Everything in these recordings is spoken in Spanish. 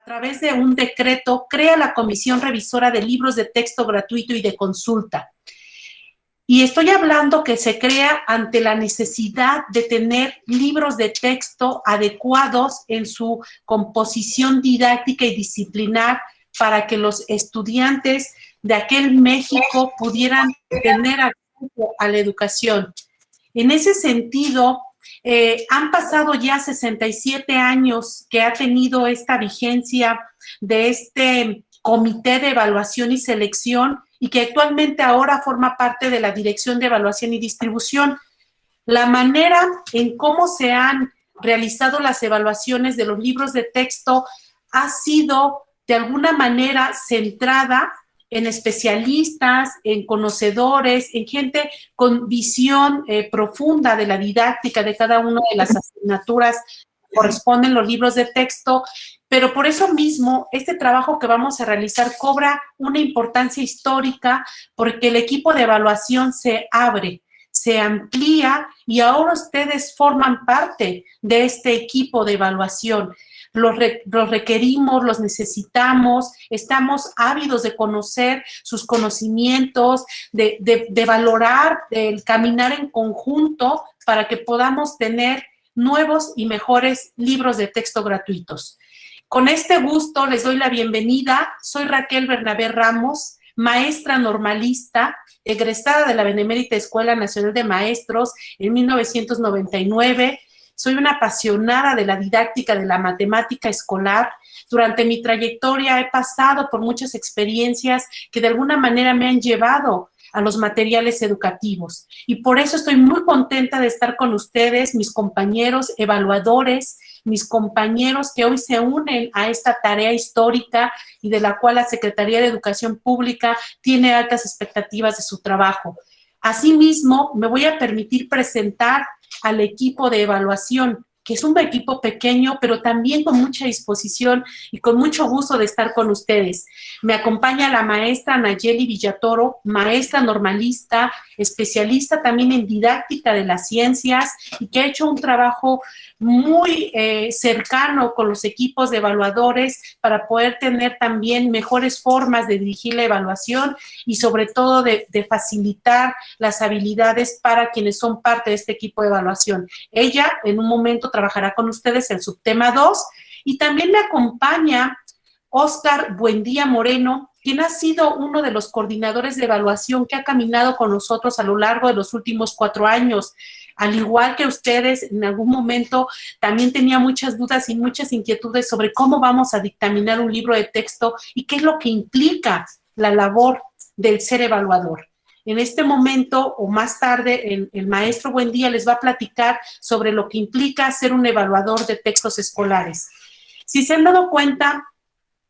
a través de un decreto, crea la Comisión Revisora de Libros de Texto Gratuito y de Consulta. Y estoy hablando que se crea ante la necesidad de tener libros de texto adecuados en su composición didáctica y disciplinar para que los estudiantes de aquel México pudieran tener acceso a la educación. En ese sentido, han pasado ya 67 años que ha tenido esta vigencia de este Comité de Evaluación y Selección y que actualmente ahora forma parte de la Dirección de Evaluación y Distribución. La manera en cómo se han realizado las evaluaciones de los libros de texto ha sido de alguna manera centrada en especialistas, en conocedores, en gente con visión profunda de la didáctica de cada una de las asignaturas que corresponden los libros de texto, pero por eso mismo este trabajo que vamos a realizar cobra una importancia histórica porque el equipo de evaluación se abre, se amplía y ahora ustedes forman parte de este equipo de evaluación. Los requerimos, los necesitamos, estamos ávidos de conocer sus conocimientos, de valorar, de caminar en conjunto para que podamos tener nuevos y mejores libros de texto gratuitos. Con este gusto les doy la bienvenida. Soy Raquel Bernabé Ramos, maestra normalista, egresada de la Benemérita Escuela Nacional de Maestros en 1999. Soy una apasionada de la didáctica de la matemática escolar. Durante mi trayectoria he pasado por muchas experiencias que de alguna manera me han llevado a los materiales educativos. Y por eso estoy muy contenta de estar con ustedes, mis compañeros evaluadores, mis compañeros que hoy se unen a esta tarea histórica y de la cual la Secretaría de Educación Pública tiene altas expectativas de su trabajo. Asimismo, me voy a permitir presentar al equipo de evaluación, que es un equipo pequeño, pero también con mucha disposición y con mucho gusto de estar con ustedes. Me acompaña la maestra Nayeli Villatoro, maestra normalista, especialista también en didáctica de las ciencias y que ha hecho un trabajo muy cercano con los equipos de evaluadores para poder tener también mejores formas de dirigir la evaluación y sobre todo de facilitar las habilidades para quienes son parte de este equipo de evaluación. Ella en un momento trabajará con ustedes el subtema 2 y también me acompaña Óscar Buendía Moreno, quien ha sido uno de los coordinadores de evaluación que ha caminado con nosotros a lo largo de los últimos 4 años. Al igual que ustedes, en algún momento también tenía muchas dudas y muchas inquietudes sobre cómo vamos a dictaminar un libro de texto y qué es lo que implica la labor del ser evaluador. En este momento o más tarde, el maestro Buendía les va a platicar sobre lo que implica ser un evaluador de textos escolares. Si se han dado cuenta,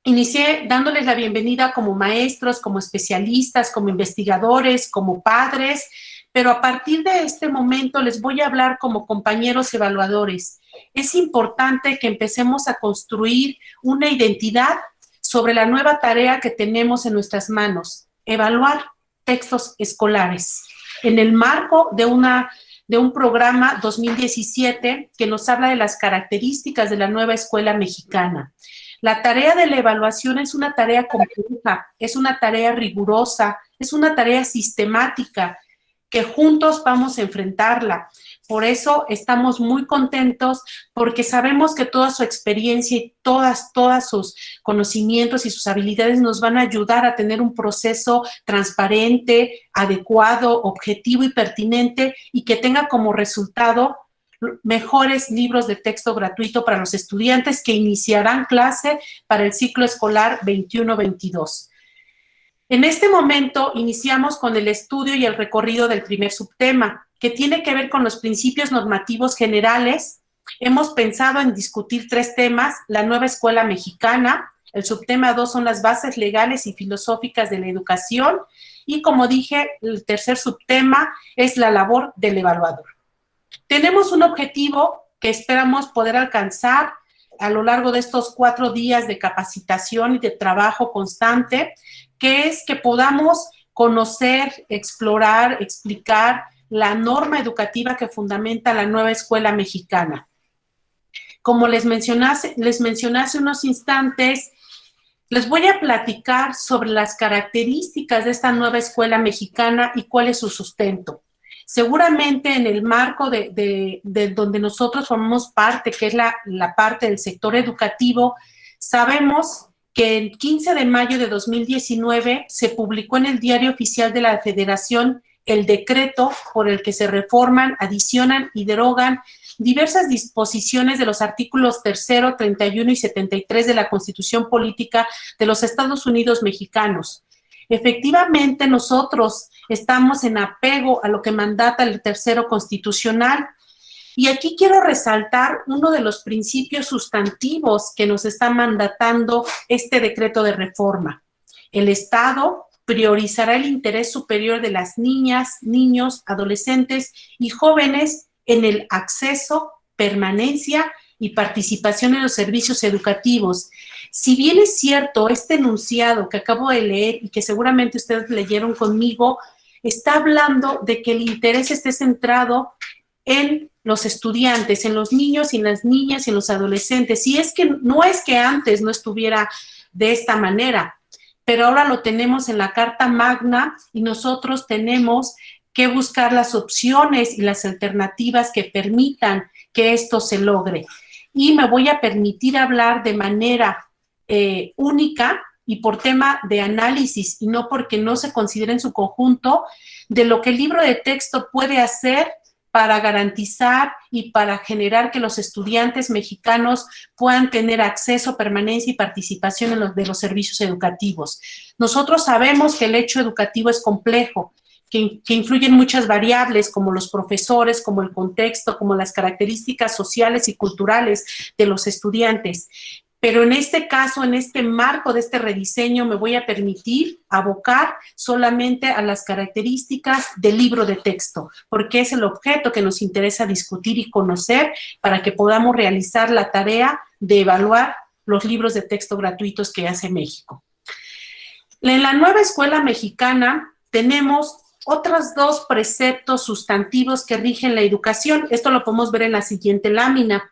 inicié dándoles la bienvenida como maestros, como especialistas, como investigadores, como padres, pero a partir de este momento les voy a hablar como compañeros evaluadores. Es importante que empecemos a construir una identidad sobre la nueva tarea que tenemos en nuestras manos, evaluar textos escolares, en el marco de un programa 2017 que nos habla de las características de la nueva escuela mexicana. La tarea de la evaluación es una tarea compleja, es una tarea rigurosa, es una tarea sistemática, que juntos vamos a enfrentarla. Por eso estamos muy contentos porque sabemos que toda su experiencia y todas sus conocimientos y sus habilidades nos van a ayudar a tener un proceso transparente, adecuado, objetivo y pertinente y que tenga como resultado mejores libros de texto gratuito para los estudiantes que iniciarán clase para el ciclo escolar 21-22. En este momento iniciamos con el estudio y el recorrido del primer subtema, que tiene que ver con los principios normativos generales. Hemos pensado en discutir 3 temas: la nueva escuela mexicana, el subtema 2 son las bases legales y filosóficas de la educación, y como dije, el tercer subtema es la labor del evaluador. Tenemos un objetivo que esperamos poder alcanzar a lo largo de estos 4 días de capacitación y de trabajo constante, que es que podamos conocer, explorar, explicar la norma educativa que fundamenta la nueva escuela mexicana. Como les mencioné hace unos instantes, les voy a platicar sobre las características de esta nueva escuela mexicana y cuál es su sustento. Seguramente en el marco de donde nosotros formamos parte, que es la parte del sector educativo, sabemos que el 15 de mayo de 2019 se publicó en el Diario Oficial de la Federación el decreto por el que se reforman, adicionan y derogan diversas disposiciones de los artículos 3, 31 y 73 de la Constitución Política de los Estados Unidos Mexicanos. Efectivamente, nosotros estamos en apego a lo que mandata el tercero constitucional. Y aquí quiero resaltar uno de los principios sustantivos que nos está mandatando este decreto de reforma. El Estado priorizará el interés superior de las niñas, niños, adolescentes y jóvenes en el acceso, permanencia y participación en los servicios educativos. Si bien es cierto, este enunciado que acabo de leer y que seguramente ustedes leyeron conmigo, está hablando de que el interés esté centrado en los estudiantes, en los niños y las niñas y en los adolescentes. Y es que no es que antes no estuviera de esta manera, pero ahora lo tenemos en la Carta Magna y nosotros tenemos que buscar las opciones y las alternativas que permitan que esto se logre. Y me voy a permitir hablar de manera única y por tema de análisis y no porque no se considere en su conjunto de lo que el libro de texto puede hacer para garantizar y para generar que los estudiantes mexicanos puedan tener acceso, permanencia y participación de los servicios educativos. Nosotros sabemos que el hecho educativo es complejo, que influyen muchas variables como los profesores, como el contexto, como las características sociales y culturales de los estudiantes. Pero en este caso, en este marco de este rediseño, me voy a permitir abocar solamente a las características del libro de texto, porque es el objeto que nos interesa discutir y conocer para que podamos realizar la tarea de evaluar los libros de texto gratuitos que hace México. En la nueva escuela mexicana tenemos otros dos preceptos sustantivos que rigen la educación. Esto lo podemos ver en la siguiente lámina.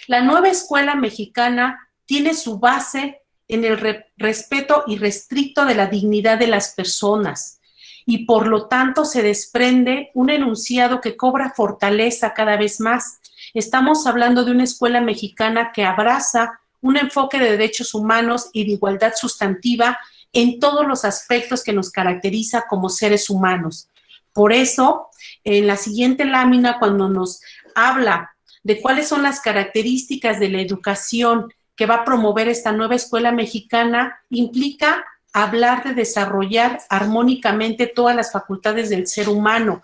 La nueva escuela mexicana tiene su base en el respeto irrestricto de la dignidad de las personas y por lo tanto se desprende un enunciado que cobra fortaleza cada vez más. Estamos hablando de una escuela mexicana que abraza un enfoque de derechos humanos y de igualdad sustantiva en todos los aspectos que nos caracteriza como seres humanos. Por eso, en la siguiente lámina, cuando nos habla de cuáles son las características de la educación que va a promover esta nueva escuela mexicana, implica hablar de desarrollar armónicamente todas las facultades del ser humano.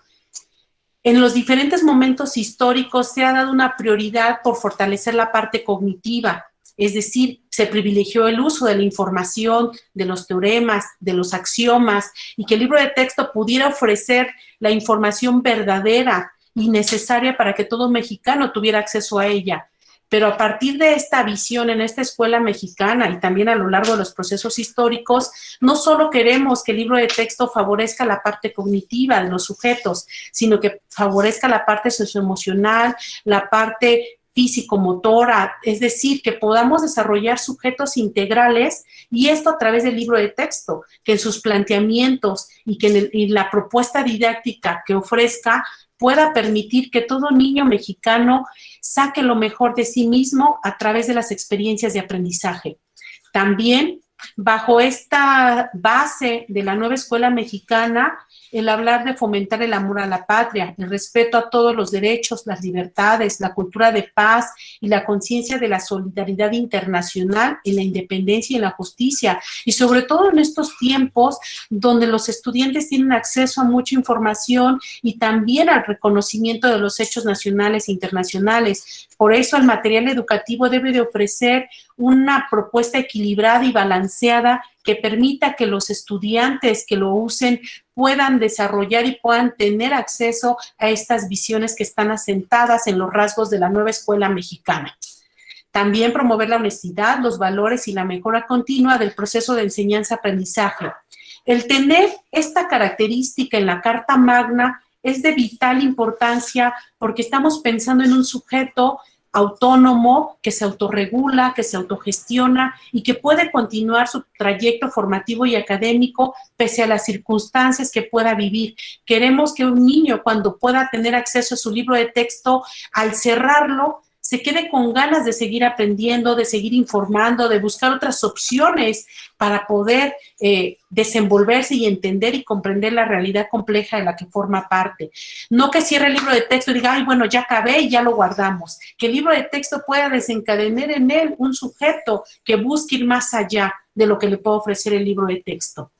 En los diferentes momentos históricos se ha dado una prioridad por fortalecer la parte cognitiva, es decir, se privilegió el uso de la información, de los teoremas, de los axiomas, y que el libro de texto pudiera ofrecer la información verdadera y necesaria para que todo mexicano tuviera acceso a ella. Pero a partir de esta visión en esta escuela mexicana y también a lo largo de los procesos históricos, no solo queremos que el libro de texto favorezca la parte cognitiva de los sujetos, sino que favorezca la parte socioemocional, la parte físico-motora, es decir, que podamos desarrollar sujetos integrales y esto a través del libro de texto, que en sus planteamientos y que en la propuesta didáctica que ofrezca pueda permitir que todo niño mexicano saque lo mejor de sí mismo a través de las experiencias de aprendizaje. También, bajo esta base de la nueva escuela mexicana, el hablar de fomentar el amor a la patria, el respeto a todos los derechos, las libertades, la cultura de paz y la conciencia de la solidaridad internacional en la independencia y en la justicia. Y sobre todo en estos tiempos donde los estudiantes tienen acceso a mucha información y también al reconocimiento de los hechos nacionales e internacionales. Por eso el material educativo debe de ofrecer una propuesta equilibrada y balanceada que permita que los estudiantes que lo usen puedan desarrollar y puedan tener acceso a estas visiones que están asentadas en los rasgos de la nueva escuela mexicana. También promover la honestidad, los valores y la mejora continua del proceso de enseñanza-aprendizaje. El tener esta característica en la Carta Magna es de vital importancia porque estamos pensando en un sujeto autónomo, que se autorregula, que se autogestiona y que puede continuar su trayecto formativo y académico pese a las circunstancias que pueda vivir. Queremos que un niño, cuando pueda tener acceso a su libro de texto, al cerrarlo, se quede con ganas de seguir aprendiendo, de seguir informando, de buscar otras opciones para poder desenvolverse y entender y comprender la realidad compleja de la que forma parte. No que cierre el libro de texto y diga, ay, bueno, ya acabé y ya lo guardamos. Que el libro de texto pueda desencadenar en él un sujeto que busque ir más allá de lo que le puede ofrecer el libro de texto.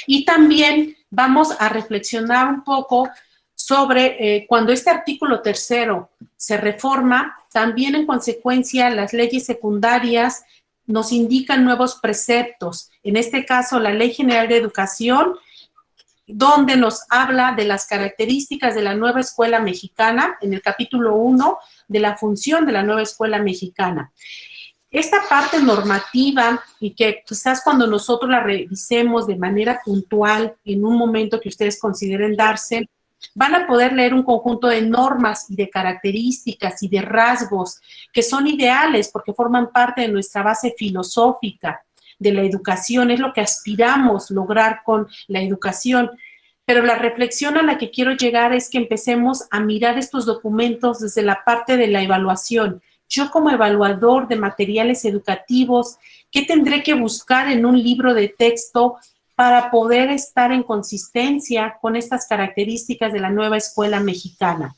Y también vamos a reflexionar un poco sobre cuando este artículo 3º se reforma, también en consecuencia las leyes secundarias nos indican nuevos preceptos. En este caso, la Ley General de Educación, donde nos habla de las características de la nueva escuela mexicana, en el capítulo 1, de la función de la nueva escuela mexicana. Esta parte normativa, y que quizás cuando nosotros la revisemos de manera puntual, en un momento que ustedes consideren darse, van a poder leer un conjunto de normas y de características y de rasgos que son ideales porque forman parte de nuestra base filosófica de la educación, es lo que aspiramos lograr con la educación. Pero la reflexión a la que quiero llegar es que empecemos a mirar estos documentos desde la parte de la evaluación. Yo como evaluador de materiales educativos, ¿qué tendré que buscar en un libro de texto para poder estar en consistencia con estas características de la nueva escuela mexicana?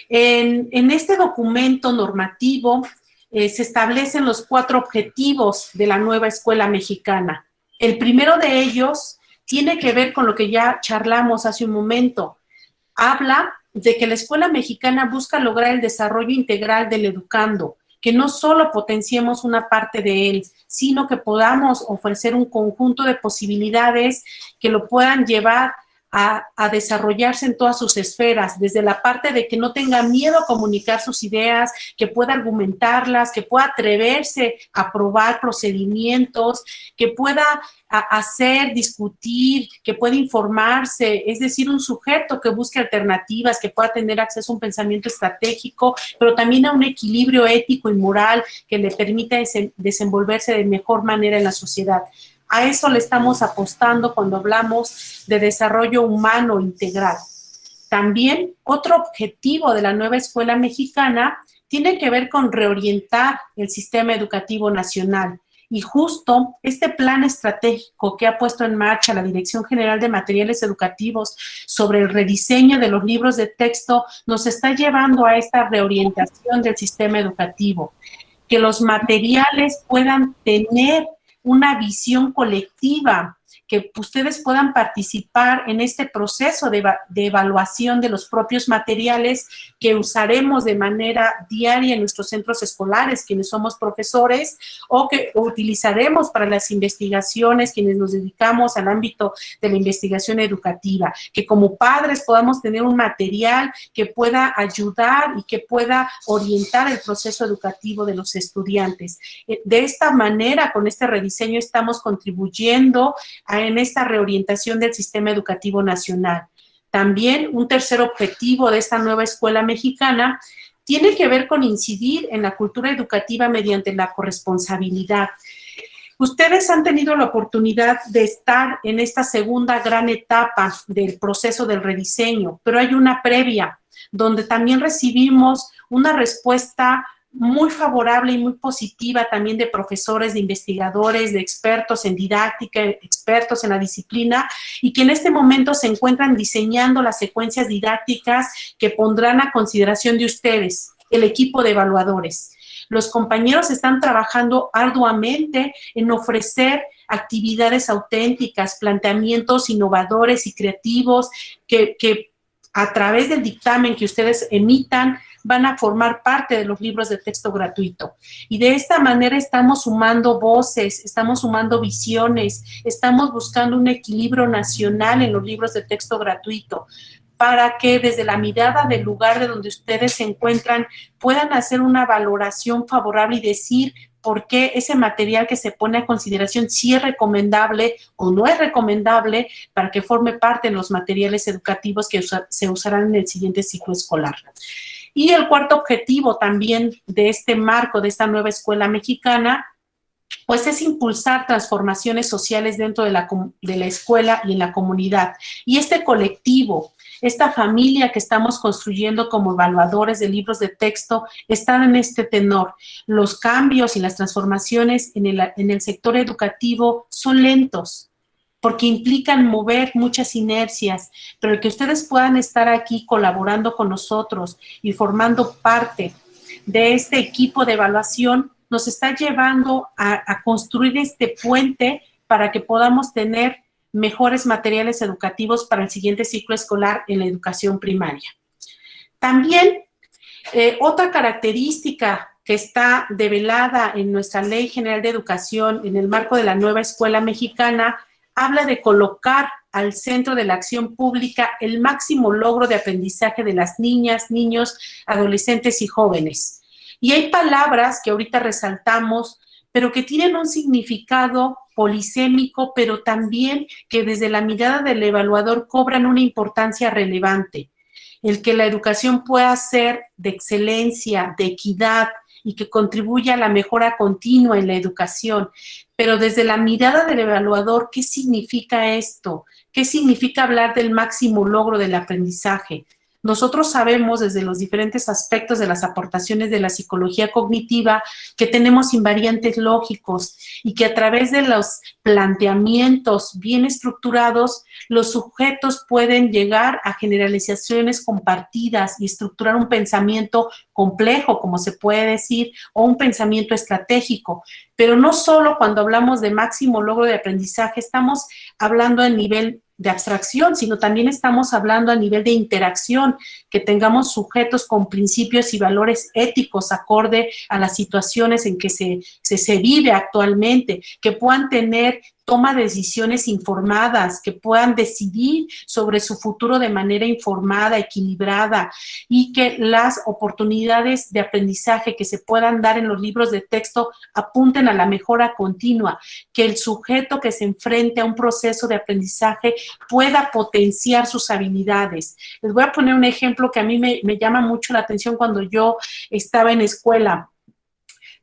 En este documento normativo se establecen los 4 objetivos de la nueva escuela mexicana. El primero de ellos tiene que ver con lo que ya charlamos hace un momento. Habla de que la escuela mexicana busca lograr el desarrollo integral del educando, que no solo potenciemos una parte de él, sino que podamos ofrecer un conjunto de posibilidades que lo puedan llevar a desarrollarse en todas sus esferas, desde la parte de que no tenga miedo a comunicar sus ideas, que pueda argumentarlas, que pueda atreverse a probar procedimientos, que pueda hacer, discutir, que pueda informarse, es decir, un sujeto que busque alternativas, que pueda tener acceso a un pensamiento estratégico, pero también a un equilibrio ético y moral que le permita desenvolverse de mejor manera en la sociedad. A eso le estamos apostando cuando hablamos de desarrollo humano integral. También otro objetivo de la nueva escuela mexicana tiene que ver con reorientar el sistema educativo nacional. Y justo este plan estratégico que ha puesto en marcha la Dirección General de Materiales Educativos sobre el rediseño de los libros de texto nos está llevando a esta reorientación del sistema educativo. Que los materiales puedan tener una visión colectiva, que ustedes puedan participar en este proceso de evaluación de los propios materiales que usaremos de manera diaria en nuestros centros escolares, quienes somos profesores, o que utilizaremos para las investigaciones, quienes nos dedicamos al ámbito de la investigación educativa, que como padres podamos tener un material que pueda ayudar y que pueda orientar el proceso educativo de los estudiantes. De esta manera, con este rediseño, estamos contribuyendo en esta reorientación del sistema educativo nacional. También un tercer objetivo de esta nueva escuela mexicana tiene que ver con incidir en la cultura educativa mediante la corresponsabilidad. Ustedes han tenido la oportunidad de estar en esta segunda gran etapa del proceso del rediseño, pero hay una previa, donde también recibimos una respuesta muy favorable y muy positiva también de profesores, de investigadores, de expertos en didáctica, expertos en la disciplina, y que en este momento se encuentran diseñando las secuencias didácticas que pondrán a consideración de ustedes, el equipo de evaluadores. Los compañeros están trabajando arduamente en ofrecer actividades auténticas, planteamientos innovadores y creativos que a través del dictamen que ustedes emitan van a formar parte de los libros de texto gratuito. Y de esta manera estamos sumando voces, estamos sumando visiones, estamos buscando un equilibrio nacional en los libros de texto gratuito, para que desde la mirada del lugar de donde ustedes se encuentran puedan hacer una valoración favorable y decir por qué ese material que se pone a consideración sí es recomendable o no es recomendable para que forme parte de los materiales educativos que se usarán en el siguiente ciclo escolar. Y el cuarto objetivo también de este marco, de esta nueva escuela mexicana, pues es impulsar transformaciones sociales dentro de la escuela y en la comunidad. Y este colectivo, esta familia que estamos construyendo como evaluadores de libros de texto, están en este tenor. Los cambios y las transformaciones en el sector educativo son lentos, porque implican mover muchas inercias, pero el que ustedes puedan estar aquí colaborando con nosotros y formando parte de este equipo de evaluación nos está llevando a construir este puente para que podamos tener mejores materiales educativos para el siguiente ciclo escolar en la educación primaria. También, otra característica que está develada en nuestra Ley General de Educación en el marco de la nueva escuela mexicana, habla de colocar al centro de la acción pública el máximo logro de aprendizaje de las niñas, niños, adolescentes y jóvenes. Y hay palabras que ahorita resaltamos, pero que tienen un significado polisémico, pero también que desde la mirada del evaluador cobran una importancia relevante. El que la educación pueda ser de excelencia, de equidad y que contribuya a la mejora continua en la educación. Pero desde la mirada del evaluador, ¿qué significa esto? ¿Qué significa hablar del máximo logro del aprendizaje? Nosotros sabemos desde los diferentes aspectos de las aportaciones de la psicología cognitiva que tenemos invariantes lógicos y que a través de los planteamientos bien estructurados, los sujetos pueden llegar a generalizaciones compartidas y estructurar un pensamiento complejo, como se puede decir, o un pensamiento estratégico. Pero no solo cuando hablamos de máximo logro de aprendizaje, estamos hablando a nivel de abstracción, sino también estamos hablando a nivel de interacción, que tengamos sujetos con principios y valores éticos acorde a las situaciones en que se vive actualmente, que puedan tener toma de decisiones informadas, que puedan decidir sobre su futuro de manera informada, equilibrada, y que las oportunidades de aprendizaje que se puedan dar en los libros de texto apunten a la mejora continua, que el sujeto que se enfrente a un proceso de aprendizaje pueda potenciar sus habilidades. Les voy a poner un ejemplo que a mí me llama mucho la atención cuando yo estaba en escuela.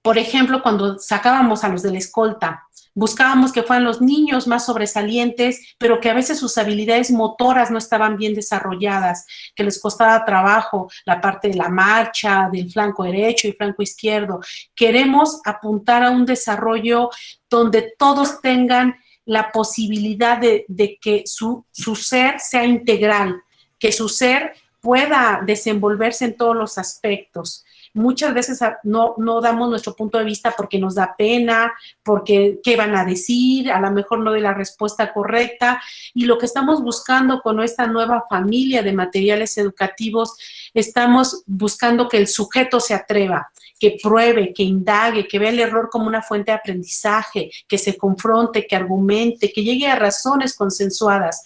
Por ejemplo, cuando sacábamos a los de la escolta, buscábamos que fueran los niños más sobresalientes, pero que a veces sus habilidades motoras no estaban bien desarrolladas, que les costaba trabajo la parte de la marcha, del flanco derecho y flanco izquierdo. Queremos apuntar a un desarrollo donde todos tengan la posibilidad de que su ser sea integral, que su ser pueda desenvolverse en todos los aspectos. Muchas veces no damos nuestro punto de vista porque nos da pena, porque qué van a decir, a lo mejor no doy la respuesta correcta, y lo que estamos buscando con esta nueva familia de materiales educativos, estamos buscando que el sujeto se atreva, que pruebe, que indague, que vea el error como una fuente de aprendizaje, que se confronte, que argumente, que llegue a razones consensuadas.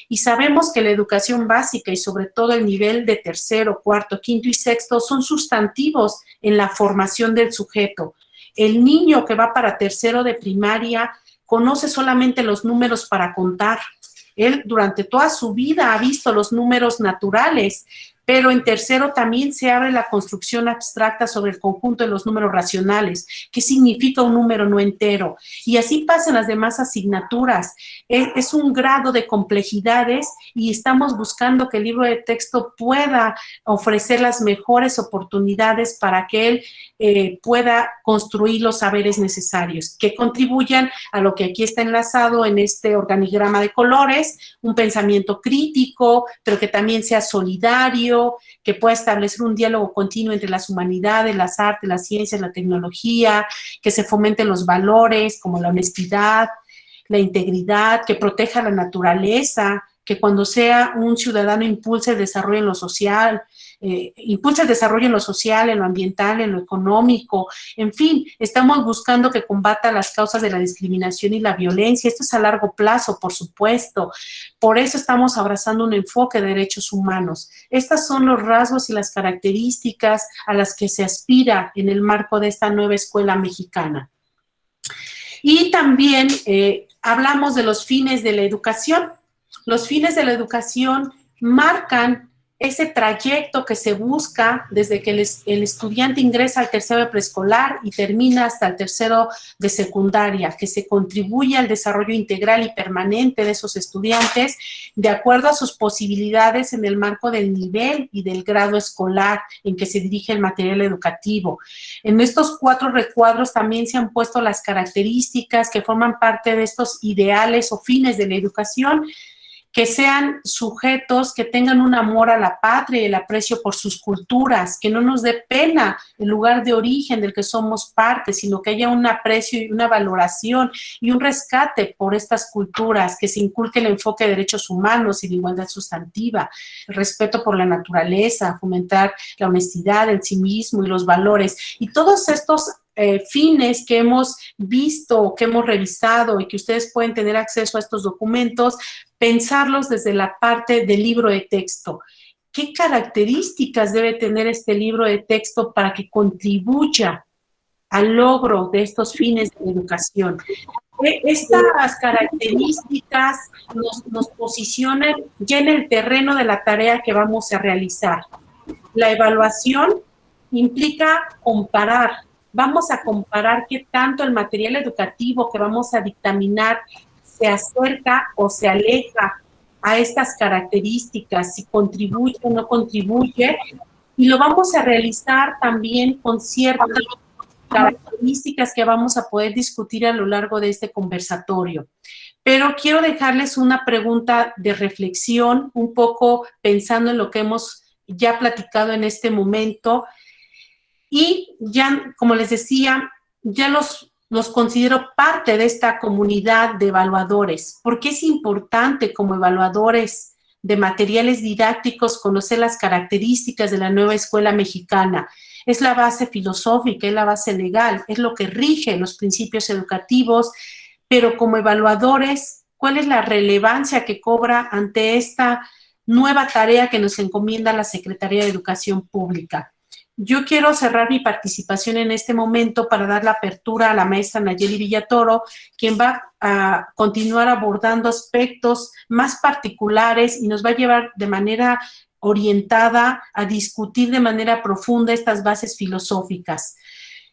Y sabemos que la educación básica y sobre todo el nivel de tercero, cuarto, quinto y sexto son sustantivos en la formación del sujeto. El niño que va para tercero de primaria conoce solamente los números para contar. Él durante toda su vida ha visto los números naturales, pero en tercero también se abre la construcción abstracta sobre el conjunto de los números racionales. ¿Qué significa un número no entero? Y así pasan las demás asignaturas. Es un grado de complejidades y estamos buscando que el libro de texto pueda ofrecer las mejores oportunidades para que él pueda construir los saberes necesarios, que contribuyan a lo que aquí está enlazado en este organigrama de colores, un pensamiento crítico, pero que también sea solidario, que pueda establecer un diálogo continuo entre las humanidades, las artes, las ciencias, la tecnología, que se fomenten los valores como la honestidad, la integridad, que proteja la naturaleza, que cuando sea un ciudadano impulse el desarrollo en lo social, en lo ambiental, en lo económico, en fin, estamos buscando que combata las causas de la discriminación y la violencia. Esto es a largo plazo, por supuesto. Por eso estamos abrazando un enfoque de derechos humanos. Estos son los rasgos y las características a las que se aspira en el marco de esta nueva escuela mexicana. Y también hablamos de los fines de la educación. Los fines de la educación marcan ese trayecto que se busca desde que el estudiante ingresa al tercero de preescolar y termina hasta el tercero de secundaria, que se contribuye al desarrollo integral y permanente de esos estudiantes de acuerdo a sus posibilidades en el marco del nivel y del grado escolar en que se dirige el material educativo. En estos 4 recuadros también se han puesto las características que forman parte de estos ideales o fines de la educación, que sean sujetos que tengan un amor a la patria y el aprecio por sus culturas, que no nos dé pena el lugar de origen del que somos parte, sino que haya un aprecio y una valoración y un rescate por estas culturas, que se inculque el enfoque de derechos humanos y de igualdad sustantiva, el respeto por la naturaleza, fomentar la honestidad, el civismo y los valores. Y todos estos fines que hemos visto, que hemos revisado y que ustedes pueden tener acceso a estos documentos, pensarlos desde la parte del libro de texto. ¿Qué características debe tener este libro de texto para que contribuya al logro de estos fines de educación? Estas características nos posicionan ya en el terreno de la tarea que vamos a realizar. La evaluación implica comparar. Vamos a comparar qué tanto el material educativo que vamos a dictaminar se acerca o se aleja a estas características, si contribuye o no contribuye, y lo vamos a realizar también con ciertas características que vamos a poder discutir a lo largo de este conversatorio. Pero quiero dejarles una pregunta de reflexión, un poco pensando en lo que hemos ya platicado en este momento, y ya, como les decía, ya los considero parte de esta comunidad de evaluadores, porque es importante como evaluadores de materiales didácticos conocer las características de la nueva escuela mexicana. Es la base filosófica, es la base legal, es lo que rige los principios educativos, pero como evaluadores, ¿cuál es la relevancia que cobra ante esta nueva tarea que nos encomienda la Secretaría de Educación Pública? Yo quiero cerrar mi participación en este momento para dar la apertura a la maestra Nayeli Villatoro, quien va a continuar abordando aspectos más particulares y nos va a llevar de manera orientada a discutir de manera profunda estas bases filosóficas.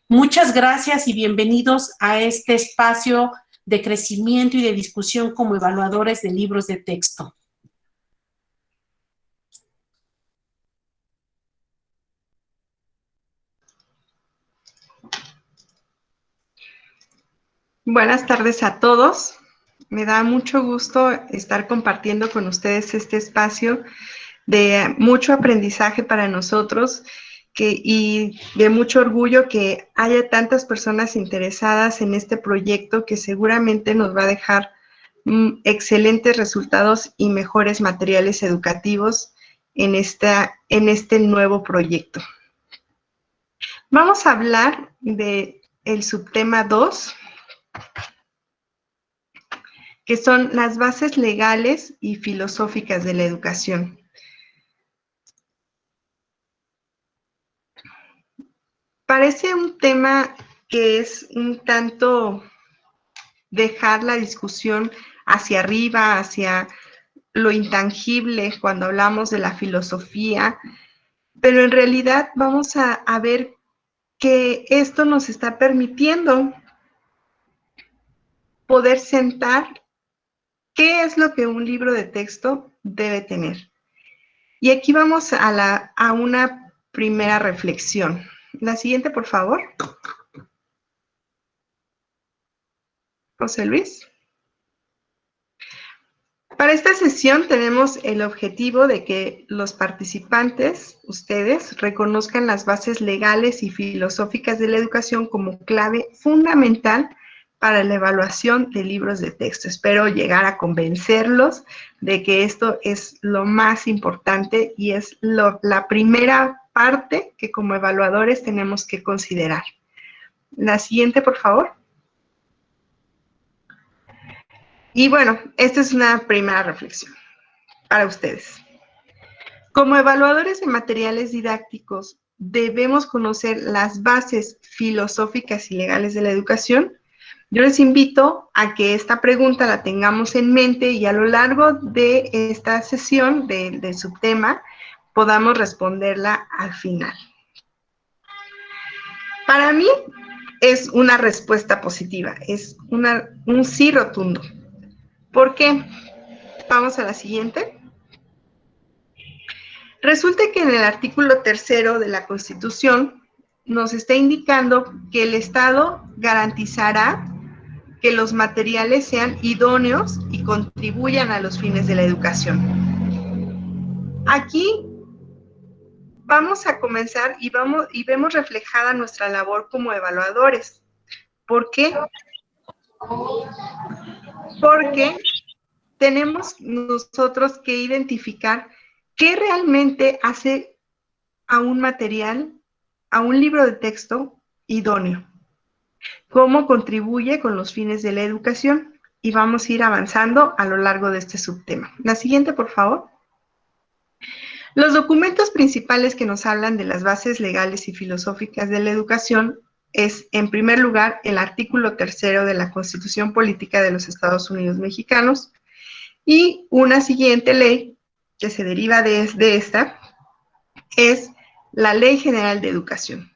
Muchas gracias y bienvenidos a este espacio de crecimiento y de discusión como evaluadores de libros de texto. Buenas tardes a todos. Me da mucho gusto estar compartiendo con ustedes este espacio de mucho aprendizaje para nosotros y de mucho orgullo que haya tantas personas interesadas en este proyecto que seguramente nos va a dejar excelentes resultados y mejores materiales educativos en este nuevo proyecto. Vamos a hablar del subtema 2, que son las bases legales y filosóficas de la educación. Parece un tema que es un tanto dejar la discusión hacia arriba, hacia lo intangible cuando hablamos de la filosofía, pero en realidad vamos a ver que esto nos está permitiendo poder sentar qué es lo que un libro de texto debe tener. Y aquí vamos a una primera reflexión. La siguiente, por favor. José Luis. Para esta sesión tenemos el objetivo de que los participantes, ustedes, reconozcan las bases legales y filosóficas de la educación como clave fundamental para la evaluación de libros de texto. Espero llegar a convencerlos de que esto es lo más importante y es la primera parte que como evaluadores tenemos que considerar. La siguiente, por favor. Y bueno, esta es una primera reflexión para ustedes. Como evaluadores de materiales didácticos, debemos conocer las bases filosóficas y legales de la educación. Yo les invito a que esta pregunta la tengamos en mente y a lo largo de esta sesión del subtema podamos responderla al final. Para mí es una respuesta positiva, es un sí rotundo. ¿Por qué? Vamos a la siguiente. Resulta que en el artículo 3 de la Constitución nos está indicando que el Estado garantizará que los materiales sean idóneos y contribuyan a los fines de la educación. Aquí vamos a comenzar y vemos reflejada nuestra labor como evaluadores. ¿Por qué? Porque tenemos nosotros que identificar qué realmente hace a un material, a un libro de texto idóneo. Cómo contribuye con los fines de la educación. Y vamos a ir avanzando a lo largo de este subtema. La siguiente, por favor. Los documentos principales que nos hablan de las bases legales y filosóficas de la educación es, en primer lugar, el artículo 3 de la Constitución Política de los Estados Unidos Mexicanos y una siguiente ley que se deriva de esta es la Ley General de Educación.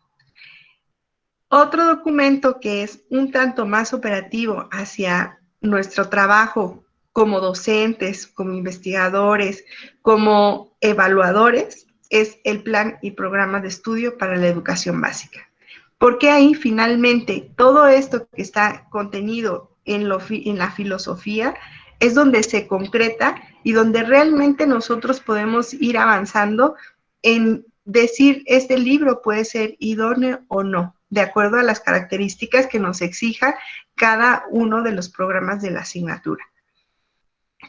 Otro documento que es un tanto más operativo hacia nuestro trabajo como docentes, como investigadores, como evaluadores, es el Plan y Programa de Estudio para la Educación Básica. Porque ahí finalmente todo esto que está contenido en la filosofía es donde se concreta y donde realmente nosotros podemos ir avanzando en decir este libro puede ser idóneo o no, de acuerdo a las características que nos exija cada uno de los programas de la asignatura.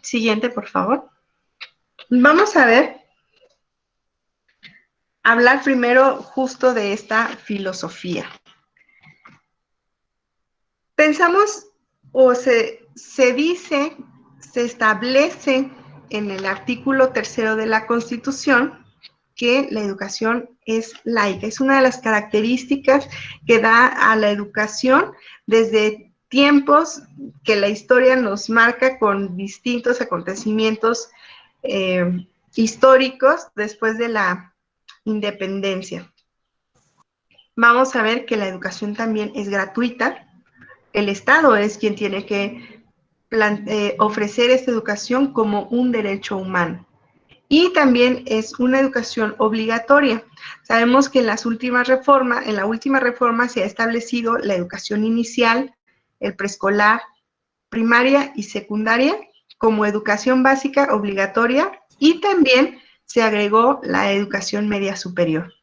Siguiente, por favor. Vamos a hablar primero justo de esta filosofía. Pensamos o se dice, se establece en el artículo 3 de la Constitución que la educación es laica. Es una de las características que da a la educación desde tiempos que la historia nos marca con distintos acontecimientos históricos después de la independencia. Vamos a ver que la educación también es gratuita. El Estado es quien tiene que ofrecer esta educación como un derecho humano. Y también es una educación obligatoria. Sabemos que en la última reforma se ha establecido la educación inicial, el preescolar, primaria y secundaria como educación básica obligatoria y también se agregó la educación media superior.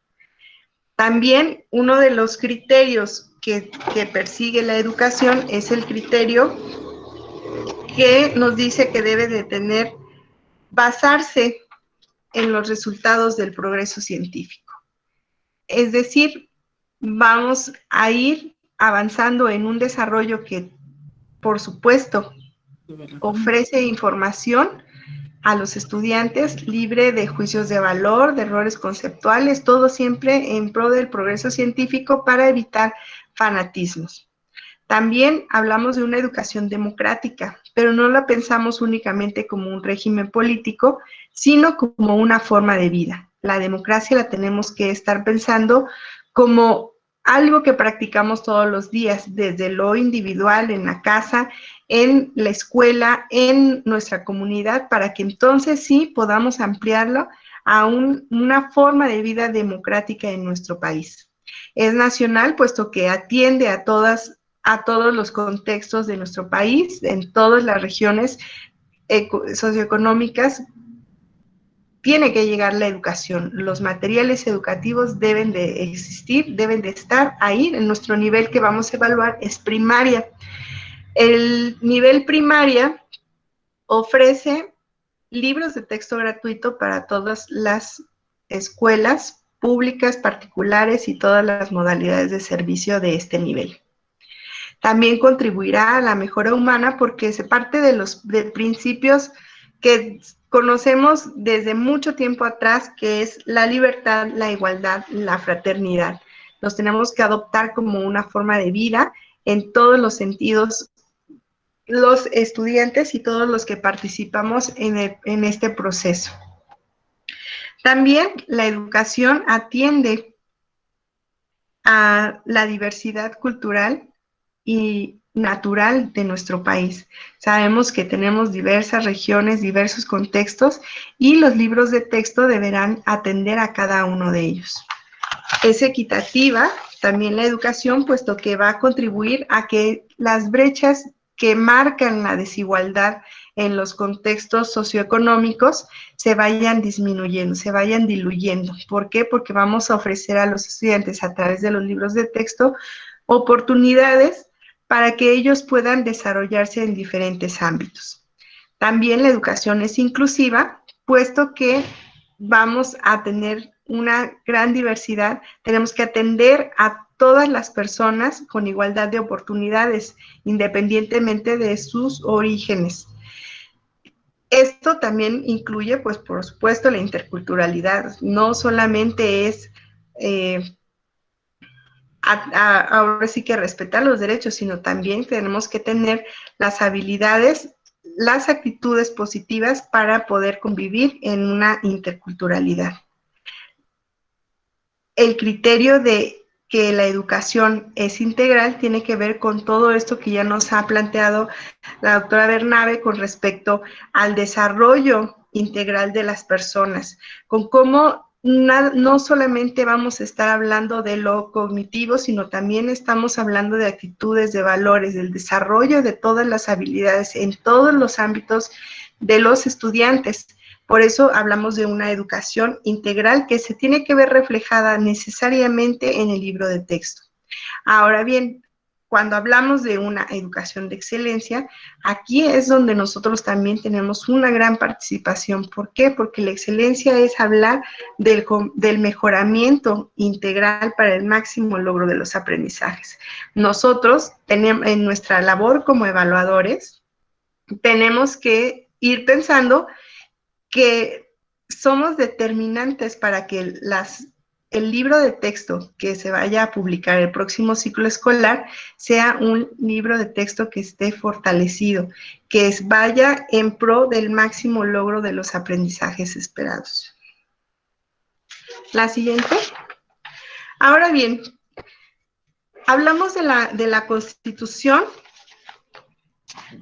También uno de los criterios que persigue la educación es el criterio que nos dice que debe de basarse en los resultados del progreso científico. Es decir, vamos a ir avanzando en un desarrollo que, por supuesto, ofrece información a los estudiantes libre de juicios de valor, de errores conceptuales, todo siempre en pro del progreso científico para evitar fanatismos. También hablamos de una educación democrática, pero no la pensamos únicamente como un régimen político, sino como una forma de vida. La democracia la tenemos que estar pensando como algo que practicamos todos los días, desde lo individual, en la casa, en la escuela, en nuestra comunidad, para que entonces sí podamos ampliarlo a una forma de vida democrática en nuestro país. Es nacional, puesto que atiende a todos los contextos de nuestro país, en todas las regiones socioeconómicas, tiene que llegar la educación. Los materiales educativos deben de existir, deben de estar ahí. En nuestro nivel que vamos a evaluar es primaria. El nivel primaria ofrece libros de texto gratuito para todas las escuelas públicas, particulares y todas las modalidades de servicio de este nivel. También contribuirá a la mejora humana porque se parte de principios que conocemos desde mucho tiempo atrás, que es la libertad, la igualdad, la fraternidad. Los tenemos que adoptar como una forma de vida en todos los sentidos, los estudiantes y todos los que participamos en este proceso. También la educación atiende a la diversidad cultural y natural de nuestro país. Sabemos que tenemos diversas regiones, diversos contextos, y los libros de texto deberán atender a cada uno de ellos. Es equitativa también la educación, puesto que va a contribuir a que las brechas que marcan la desigualdad en los contextos socioeconómicos se vayan disminuyendo, se vayan diluyendo. ¿Por qué? Porque vamos a ofrecer a los estudiantes a través de los libros de texto oportunidades para que ellos puedan desarrollarse en diferentes ámbitos. También la educación es inclusiva, puesto que vamos a tener una gran diversidad, tenemos que atender a todas las personas con igualdad de oportunidades, independientemente de sus orígenes. Esto también incluye, pues, por supuesto, la interculturalidad. No solamente es ahora sí que respetar los derechos, sino también tenemos que tener las habilidades, las actitudes positivas para poder convivir en una interculturalidad. El criterio de que la educación es integral tiene que ver con todo esto que ya nos ha planteado la doctora Bernabe con respecto al desarrollo integral de las personas, con cómo no solamente vamos a estar hablando de lo cognitivo, sino también estamos hablando de actitudes, de valores, del desarrollo de todas las habilidades en todos los ámbitos de los estudiantes. Por eso hablamos de una educación integral que se tiene que ver reflejada necesariamente en el libro de texto. Ahora bien, cuando hablamos de una educación de excelencia, aquí es donde nosotros también tenemos una gran participación. ¿Por qué? Porque la excelencia es hablar del mejoramiento integral para el máximo logro de los aprendizajes. Nosotros tenemos en nuestra labor como evaluadores, tenemos que ir pensando que somos determinantes para que el libro de texto que se vaya a publicar el próximo ciclo escolar sea un libro de texto que esté fortalecido, que vaya en pro del máximo logro de los aprendizajes esperados. La siguiente. Ahora bien, hablamos de la Constitución,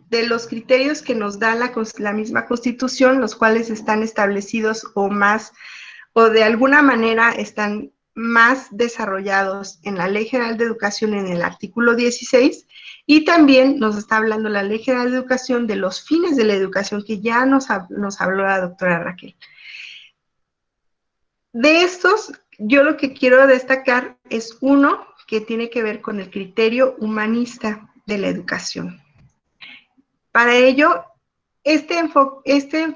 de los criterios que nos da la misma Constitución, los cuales están establecidos o de alguna manera están más desarrollados en la Ley General de Educación en el artículo 16, y también nos está hablando la Ley General de Educación de los fines de la educación, que ya nos habló la doctora Raquel. De estos, yo lo que quiero destacar es uno que tiene que ver con el criterio humanista de la educación. Para ello, este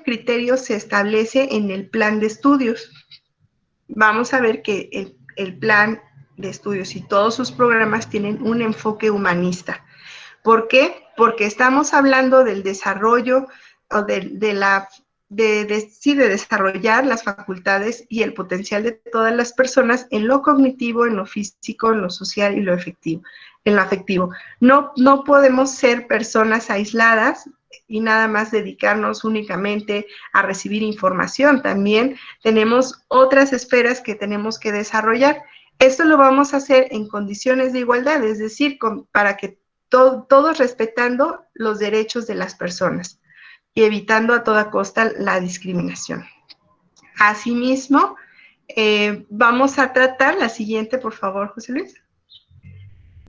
criterio se establece en el plan de estudios. Vamos a ver que el plan de estudios y todos sus programas tienen un enfoque humanista. ¿Por qué? Porque estamos hablando del desarrollo o de desarrollar las facultades y el potencial de todas las personas en lo cognitivo, en lo físico, en lo social y en lo afectivo. No podemos ser personas aisladas y nada más dedicarnos únicamente a recibir información. También tenemos otras esferas que tenemos que desarrollar. Esto lo vamos a hacer en condiciones de igualdad, es decir, para que todos respetando los derechos de las personas y evitando a toda costa la discriminación. Asimismo, vamos a tratar la siguiente, por favor, José Luis.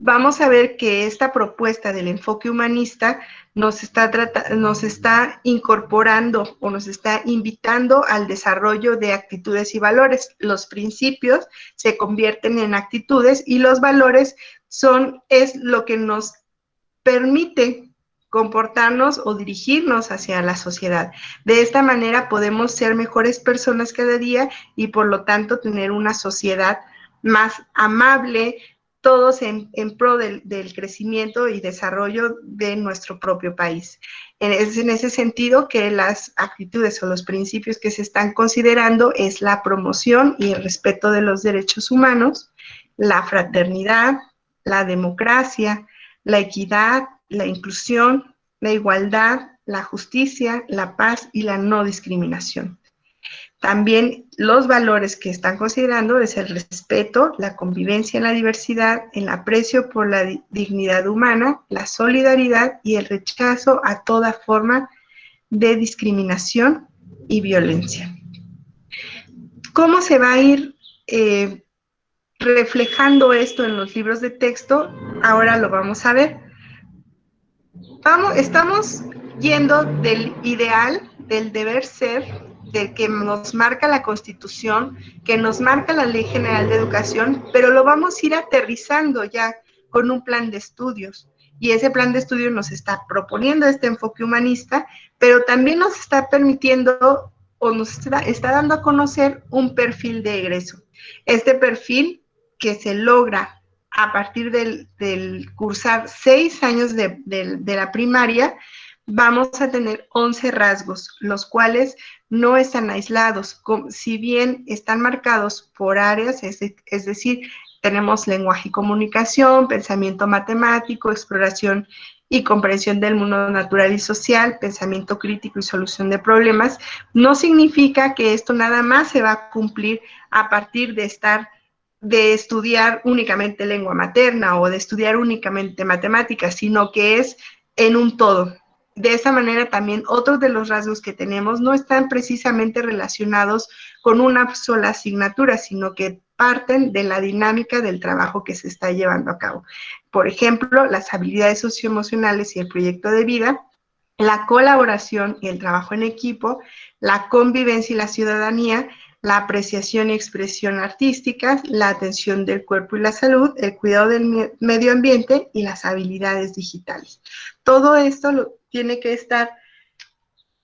Vamos a ver que esta propuesta del enfoque humanista nos está incorporando o nos está invitando al desarrollo de actitudes y valores. Los principios se convierten en actitudes y los valores es lo que nos permite comportarnos o dirigirnos hacia la sociedad. De esta manera podemos ser mejores personas cada día y por lo tanto tener una sociedad más amable, todos en pro del crecimiento y desarrollo de nuestro propio país. Es en ese sentido que las actitudes o los principios que se están considerando es la promoción y el respeto de los derechos humanos, la fraternidad, la democracia, la equidad, la inclusión, la igualdad, la justicia, la paz y la no discriminación. También los valores que están considerando es el respeto, la convivencia en la diversidad, el aprecio por la dignidad humana, la solidaridad y el rechazo a toda forma de discriminación y violencia. ¿Cómo se va a ir reflejando esto en los libros de texto? Ahora lo vamos a ver. Estamos yendo del ideal, del deber ser, del que nos marca la Constitución, que nos marca la Ley General de Educación, pero lo vamos a ir aterrizando ya con un plan de estudios. Y ese plan de estudios nos está proponiendo este enfoque humanista, pero también nos está permitiendo o nos está dando a conocer un perfil de egreso. Este perfil que se logra a partir del cursar 6 años de la primaria, vamos a tener 11 rasgos, los cuales no están aislados, si bien están marcados por áreas, es decir, tenemos lenguaje y comunicación, pensamiento matemático, exploración y comprensión del mundo natural y social, pensamiento crítico y solución de problemas. No significa que esto nada más se va a cumplir a partir de estudiar únicamente lengua materna o de estudiar únicamente matemáticas, sino que es en un todo. De esa manera también otros de los rasgos que tenemos no están precisamente relacionados con una sola asignatura, sino que parten de la dinámica del trabajo que se está llevando a cabo. Por ejemplo, las habilidades socioemocionales y el proyecto de vida, la colaboración y el trabajo en equipo, la convivencia y la ciudadanía, la apreciación y expresión artísticas, la atención del cuerpo y la salud, el cuidado del medio ambiente y las habilidades digitales. Todo esto tiene que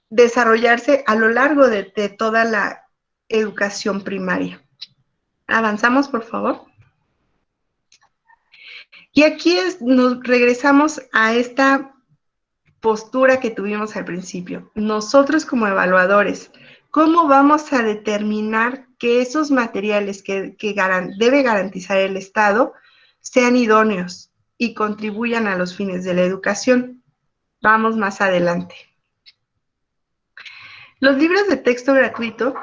desarrollarse a lo largo de toda la educación primaria. Avanzamos, por favor. Y aquí nos regresamos a esta postura que tuvimos al principio. Nosotros como evaluadores, ¿cómo vamos a determinar que esos materiales que debe garantizar el Estado sean idóneos y contribuyan a los fines de la educación? Vamos más adelante. Los libros de texto gratuito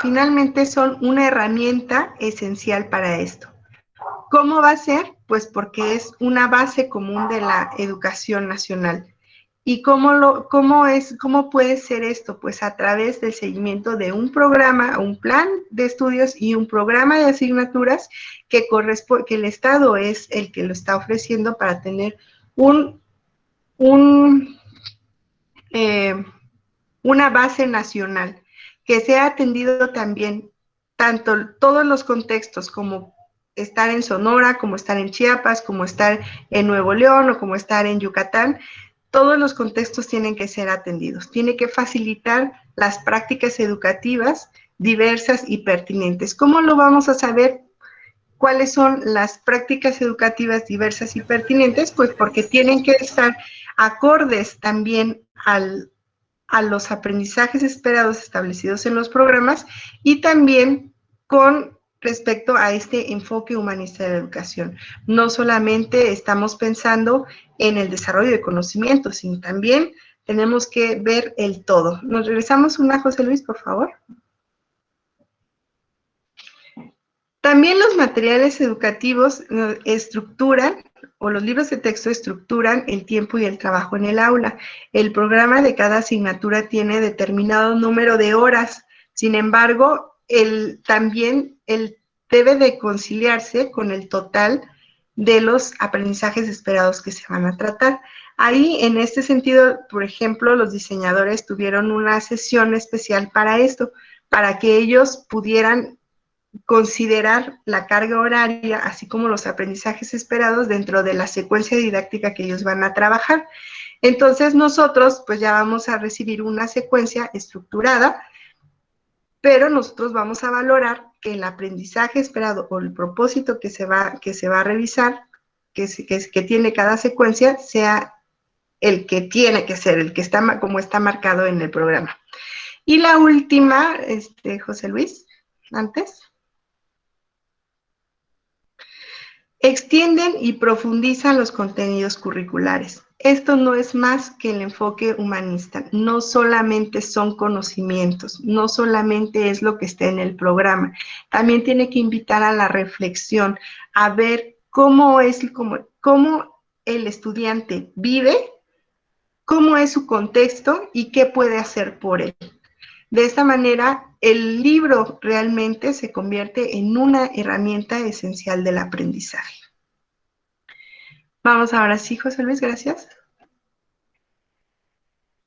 finalmente son una herramienta esencial para esto. ¿Cómo va a ser? Pues porque es una base común de la educación nacional. ¿Y cómo puede ser esto? Pues a través del seguimiento de un programa, un plan de estudios y un programa de asignaturas que el Estado es el que lo está ofreciendo para tener una base nacional, que sea atendido también tanto todos los contextos como estar en Sonora, como estar en Chiapas, como estar en Nuevo León o como estar en Yucatán. Todos los contextos tienen que ser atendidos. Tiene que facilitar las prácticas educativas diversas y pertinentes. ¿Cómo lo vamos a saber? ¿Cuáles son las prácticas educativas diversas y pertinentes? Pues porque tienen que estar acordes también a los aprendizajes esperados establecidos en los programas y también con respecto a este enfoque humanista de la educación. No solamente estamos pensando en el desarrollo de conocimientos, sino también tenemos que ver el todo. Nos regresamos una, José Luis, por favor. También los materiales educativos estructuran, o los libros de texto estructuran el tiempo y el trabajo en el aula. El programa de cada asignatura tiene determinado número de horas. Sin embargo, también debe de conciliarse con el total de los aprendizajes esperados que se van a tratar. Ahí, en este sentido, por ejemplo, los diseñadores tuvieron una sesión especial para esto, para que ellos pudieran considerar la carga horaria, así como los aprendizajes esperados dentro de la secuencia didáctica que ellos van a trabajar. Entonces nosotros pues ya vamos a recibir una secuencia estructurada, pero nosotros vamos a valorar que el aprendizaje esperado o el propósito que se va a revisar, que tiene cada secuencia, sea el que tiene que ser, el que está como está marcado en el programa. Y la última, José Luis, antes. Extienden y profundizan los contenidos curriculares. Esto no es más que el enfoque humanista. No solamente son conocimientos, no solamente es lo que está en el programa. También tiene que invitar a la reflexión, a ver cómo el estudiante vive, cómo es su contexto y qué puede hacer por él. De esta manera, el libro realmente se convierte en una herramienta esencial del aprendizaje. Vamos ahora sí, José Luis, gracias.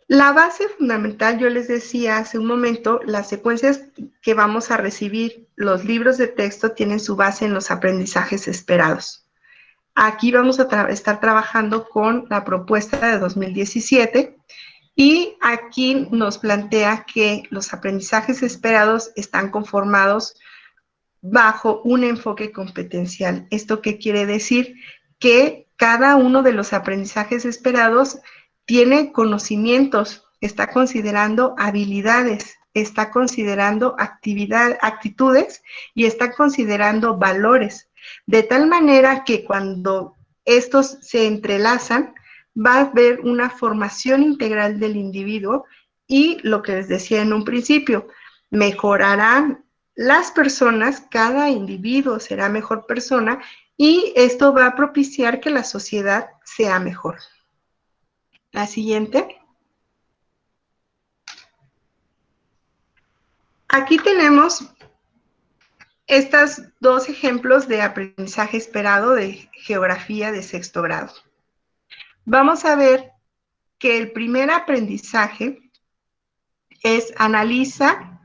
La base fundamental, yo les decía hace un momento, las secuencias que vamos a recibir, los libros de texto tienen su base en los aprendizajes esperados. Aquí vamos a estar trabajando con la propuesta de 2017 y aquí nos plantea que los aprendizajes esperados están conformados bajo un enfoque competencial. ¿Esto qué quiere decir? Que cada uno de los aprendizajes esperados tiene conocimientos, está considerando habilidades, está considerando actitudes y está considerando valores, de tal manera que cuando estos se entrelazan, va a haber una formación integral del individuo y lo que les decía en un principio, mejorarán las personas, cada individuo será mejor persona y esto va a propiciar que la sociedad sea mejor. La siguiente. Aquí tenemos estos dos ejemplos de aprendizaje esperado de geografía de sexto grado. Vamos a ver que el primer aprendizaje es analiza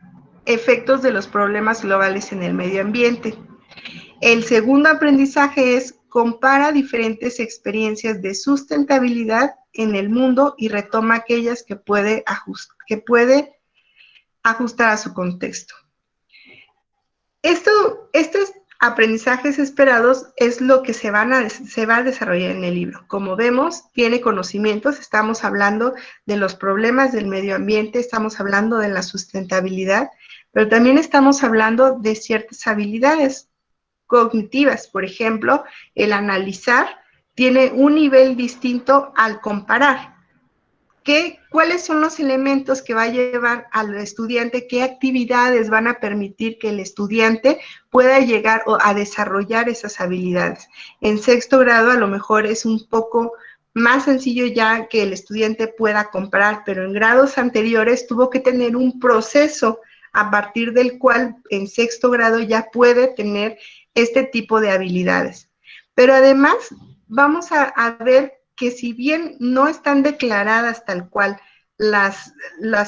efectos de los problemas globales en el medio ambiente. El segundo aprendizaje es compara diferentes experiencias de sustentabilidad en el mundo y retoma aquellas que puede ajustar a su contexto. Estos aprendizajes esperados es lo que se va a desarrollar en el libro. Como vemos, tiene conocimientos, estamos hablando de los problemas del medio ambiente, estamos hablando de la sustentabilidad, pero también estamos hablando de ciertas habilidades cognitivas. Por ejemplo, el analizar tiene un nivel distinto al comparar. ¿Cuáles son los elementos que va a llevar al estudiante? ¿Qué actividades van a permitir que el estudiante pueda llegar a desarrollar esas habilidades? En sexto grado a lo mejor es un poco más sencillo ya que el estudiante pueda comparar, pero en grados anteriores tuvo que tener un proceso a partir del cual en sexto grado ya puede tener este tipo de habilidades. Pero además vamos a ver que si bien no están declaradas tal cual las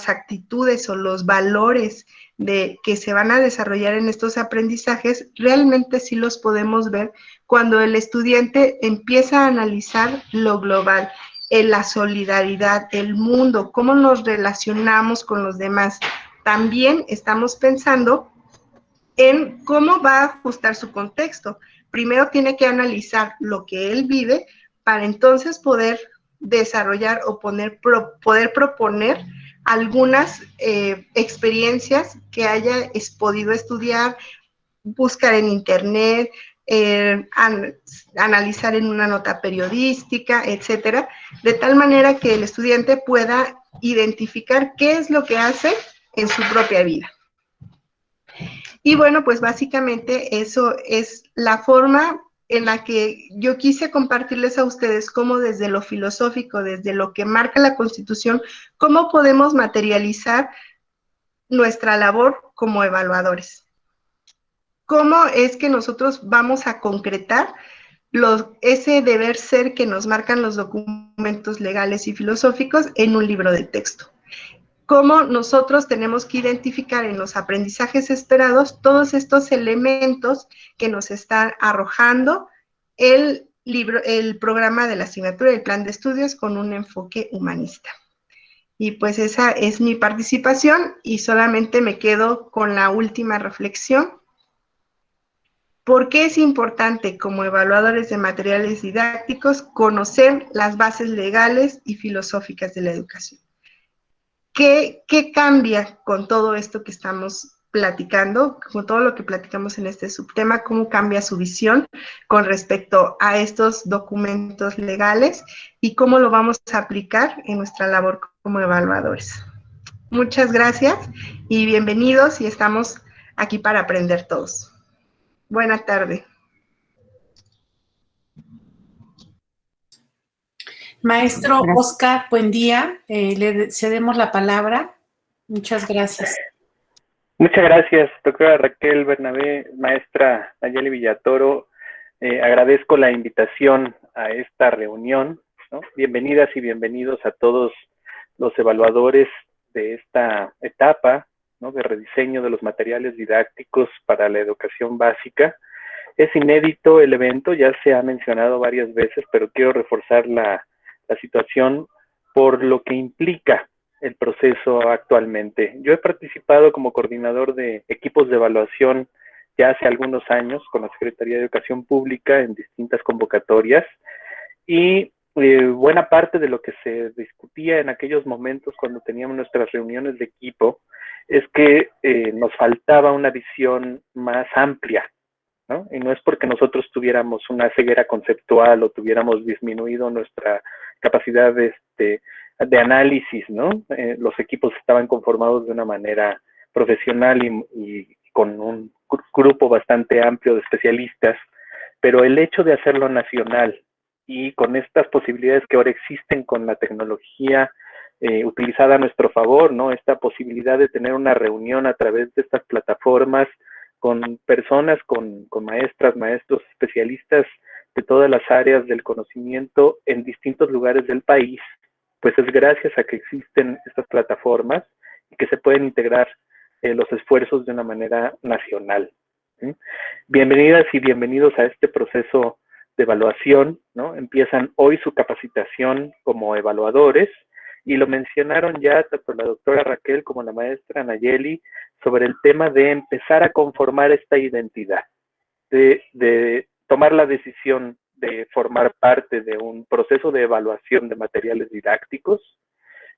actitudes o los valores que se van a desarrollar en estos aprendizajes, realmente sí los podemos ver cuando el estudiante empieza a analizar lo global, la solidaridad, el mundo, cómo nos relacionamos con los demás. También estamos pensando en cómo va a ajustar su contexto. Primero tiene que analizar lo que él vive para entonces poder desarrollar o poder proponer algunas experiencias que haya podido estudiar, buscar en internet, analizar en una nota periodística, etcétera, de tal manera que el estudiante pueda identificar qué es lo que hace en su propia vida. Y bueno, pues básicamente eso es la forma en la que yo quise compartirles a ustedes cómo desde lo filosófico, desde lo que marca la Constitución, cómo podemos materializar nuestra labor como evaluadores. Cómo es que nosotros vamos a concretar ese deber ser que nos marcan los documentos legales y filosóficos en un libro de texto. Cómo nosotros tenemos que identificar en los aprendizajes esperados todos estos elementos que nos están arrojando el programa de la asignatura y el plan de estudios con un enfoque humanista. Y pues esa es mi participación y solamente me quedo con la última reflexión. ¿Por qué es importante como evaluadores de materiales didácticos conocer las bases legales y filosóficas de la educación? ¿Qué cambia con todo esto que estamos platicando, como todo lo que platicamos en este subtema, cómo cambia su visión con respecto a estos documentos legales y cómo lo vamos a aplicar en nuestra labor como evaluadores. Muchas gracias y bienvenidos, y estamos aquí para aprender todos. Buena tarde. Maestro Oscar, buen día. Le cedemos la palabra. Muchas gracias. Muchas gracias, doctora Raquel Bernabé, maestra Nayeli Villatoro. Agradezco la invitación a esta reunión, ¿no? Bienvenidas y bienvenidos a todos los evaluadores de esta etapa, ¿no?, de rediseño de los materiales didácticos para la educación básica. Es inédito el evento, ya se ha mencionado varias veces, pero quiero reforzar la situación por lo que implica el proceso actualmente. Yo he participado como coordinador de equipos de evaluación ya hace algunos años con la Secretaría de Educación Pública en distintas convocatorias, y buena parte de lo que se discutía en aquellos momentos cuando teníamos nuestras reuniones de equipo es que nos faltaba una visión más amplia, ¿no? Y no es porque nosotros tuviéramos una ceguera conceptual o tuviéramos disminuido nuestra capacidad de análisis, ¿no? Los equipos estaban conformados de una manera profesional y con un grupo bastante amplio de especialistas, pero el hecho de hacerlo nacional y con estas posibilidades que ahora existen con la tecnología utilizada a nuestro favor, ¿no? Esta posibilidad de tener una reunión a través de estas plataformas con personas, con maestras, maestros, especialistas de todas las áreas del conocimiento en distintos lugares del país, pues es gracias a que existen estas plataformas y que se pueden integrar los esfuerzos de una manera nacional. ¿Sí? Bienvenidas y bienvenidos a este proceso de evaluación, ¿no? Empiezan hoy su capacitación como evaluadores, y lo mencionaron ya tanto la doctora Raquel como la maestra Nayeli sobre el tema de empezar a conformar esta identidad, de tomar la decisión de formar parte de un proceso de evaluación de materiales didácticos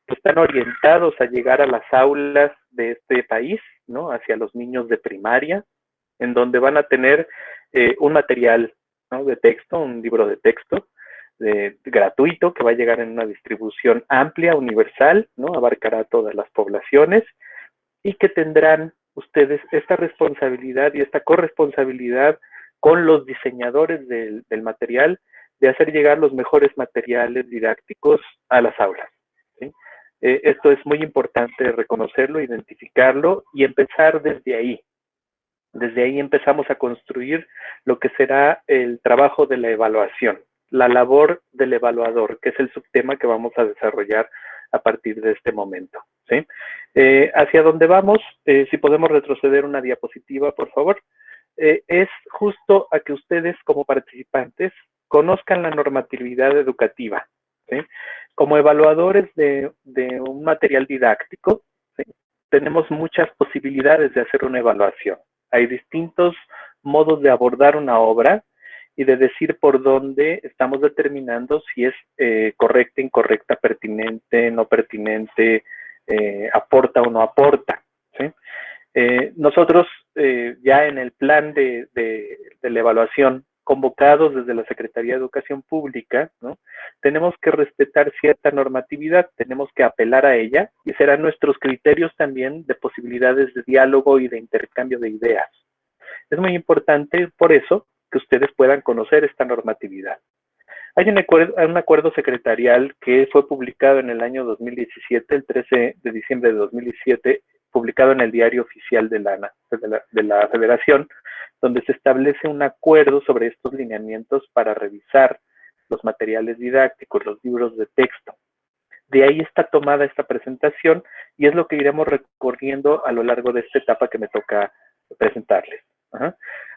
que están orientados a llegar a las aulas de este país, ¿no?, hacia los niños de primaria, en donde van a tener un material, ¿no?, de texto, un libro de texto, gratuito, que va a llegar en una distribución amplia, universal, ¿no? Abarcará todas las poblaciones, y que tendrán ustedes esta responsabilidad y esta corresponsabilidad con los diseñadores del material de hacer llegar los mejores materiales didácticos a las aulas, ¿sí? Esto es muy importante reconocerlo, identificarlo y empezar desde ahí. Desde ahí empezamos a construir lo que será el trabajo de la evaluación, la labor del evaluador, que es el subtema que vamos a desarrollar a partir de este momento, ¿sí? ¿Hacia dónde vamos? Si podemos retroceder una diapositiva, por favor. Es justo a que ustedes como participantes conozcan la normatividad educativa, ¿sí? Como evaluadores de un material didáctico, ¿sí?, tenemos muchas posibilidades de hacer una evaluación. Hay distintos modos de abordar una obra y de decir por dónde estamos determinando si es correcta, incorrecta, pertinente, no pertinente, aporta o no aporta, ¿sí? Nosotros ya en el plan de la evaluación, convocados desde la Secretaría de Educación Pública, ¿no?, tenemos que respetar cierta normatividad, tenemos que apelar a ella, y serán nuestros criterios también de posibilidades de diálogo y de intercambio de ideas. Es muy importante, por eso, que ustedes puedan conocer esta normatividad. Hay un acuerdo secretarial que fue publicado en el año 2017, el 13 de diciembre de 2017, publicado en el Diario Oficial de la Federación, donde se establece un acuerdo sobre estos lineamientos para revisar los materiales didácticos, los libros de texto. De ahí está tomada esta presentación y es lo que iremos recorriendo a lo largo de esta etapa que me toca presentarles.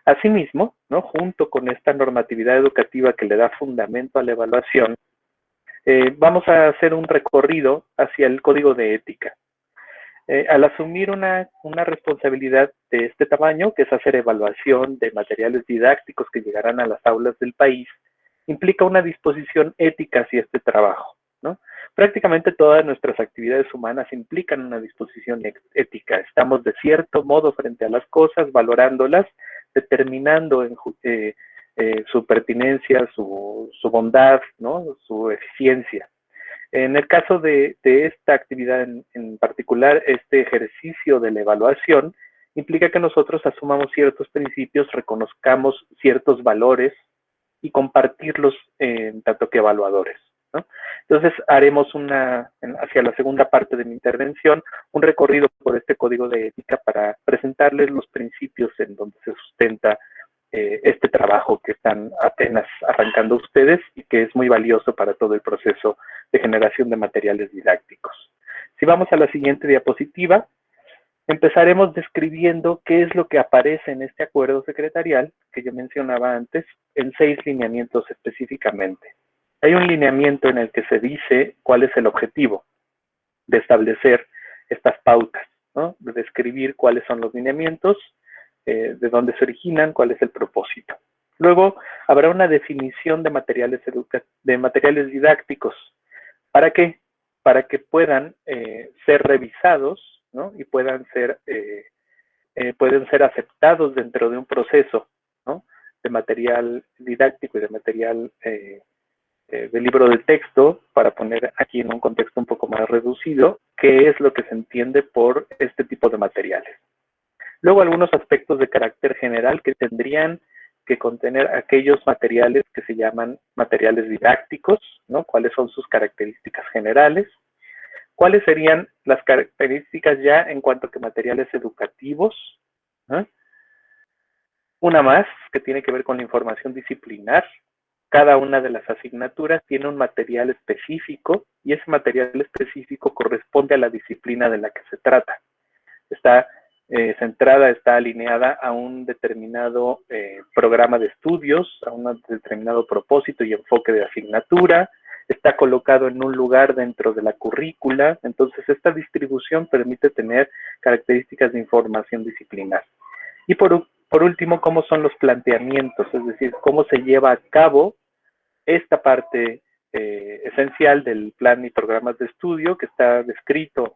Asimismo, ¿no?, junto con esta normatividad educativa que le da fundamento a la evaluación, vamos a hacer un recorrido hacia el código de ética. Al asumir una responsabilidad de este tamaño, que es hacer evaluación de materiales didácticos que llegarán a las aulas del país, implica una disposición ética hacia este trabajo, ¿no? Prácticamente todas nuestras actividades humanas implican una disposición ética. Estamos de cierto modo frente a las cosas, valorándolas, determinando su pertinencia, su bondad, ¿no? Su eficiencia. En el caso de esta actividad en particular, este ejercicio de la evaluación implica que nosotros asumamos ciertos principios, reconozcamos ciertos valores y compartirlos tanto que evaluadores, ¿no? Entonces haremos hacia la segunda parte de mi intervención, un recorrido por este código de ética para presentarles los principios en donde se sustenta este trabajo que están apenas arrancando ustedes y que es muy valioso para todo el proceso de generación de materiales didácticos. Si vamos a la siguiente diapositiva, empezaremos describiendo qué es lo que aparece en este acuerdo secretarial que yo mencionaba antes en 6 lineamientos específicamente. Hay un lineamiento en el que se dice cuál es el objetivo de establecer estas pautas, ¿no? De describir cuáles son los lineamientos, de dónde se originan, cuál es el propósito. Luego habrá una definición de materiales didácticos. ¿Para qué? Para que puedan ser revisados, ¿no? Y pueden ser aceptados dentro de un proceso, ¿no? De material didáctico y de material de libro de texto, para poner aquí en un contexto un poco más reducido, qué es lo que se entiende por este tipo de materiales. Luego algunos aspectos de carácter general que tendrían que contener aquellos materiales que se llaman materiales didácticos, ¿no? ¿Cuáles son sus características generales? ¿Cuáles serían las características ya en cuanto a materiales educativos? ¿Eh? Una más, que tiene que ver con la información disciplinar. Cada una de las asignaturas tiene un material específico y ese material específico corresponde a la disciplina de la que se trata. Está centrada, está alineada a un determinado programa de estudios, a un determinado propósito y enfoque de asignatura, está colocado en un lugar dentro de la currícula. Entonces esta distribución permite tener características de información disciplinar. Y por último, cómo son los planteamientos, es decir, cómo se lleva a cabo esta parte esencial del plan y programas de estudio que está descrito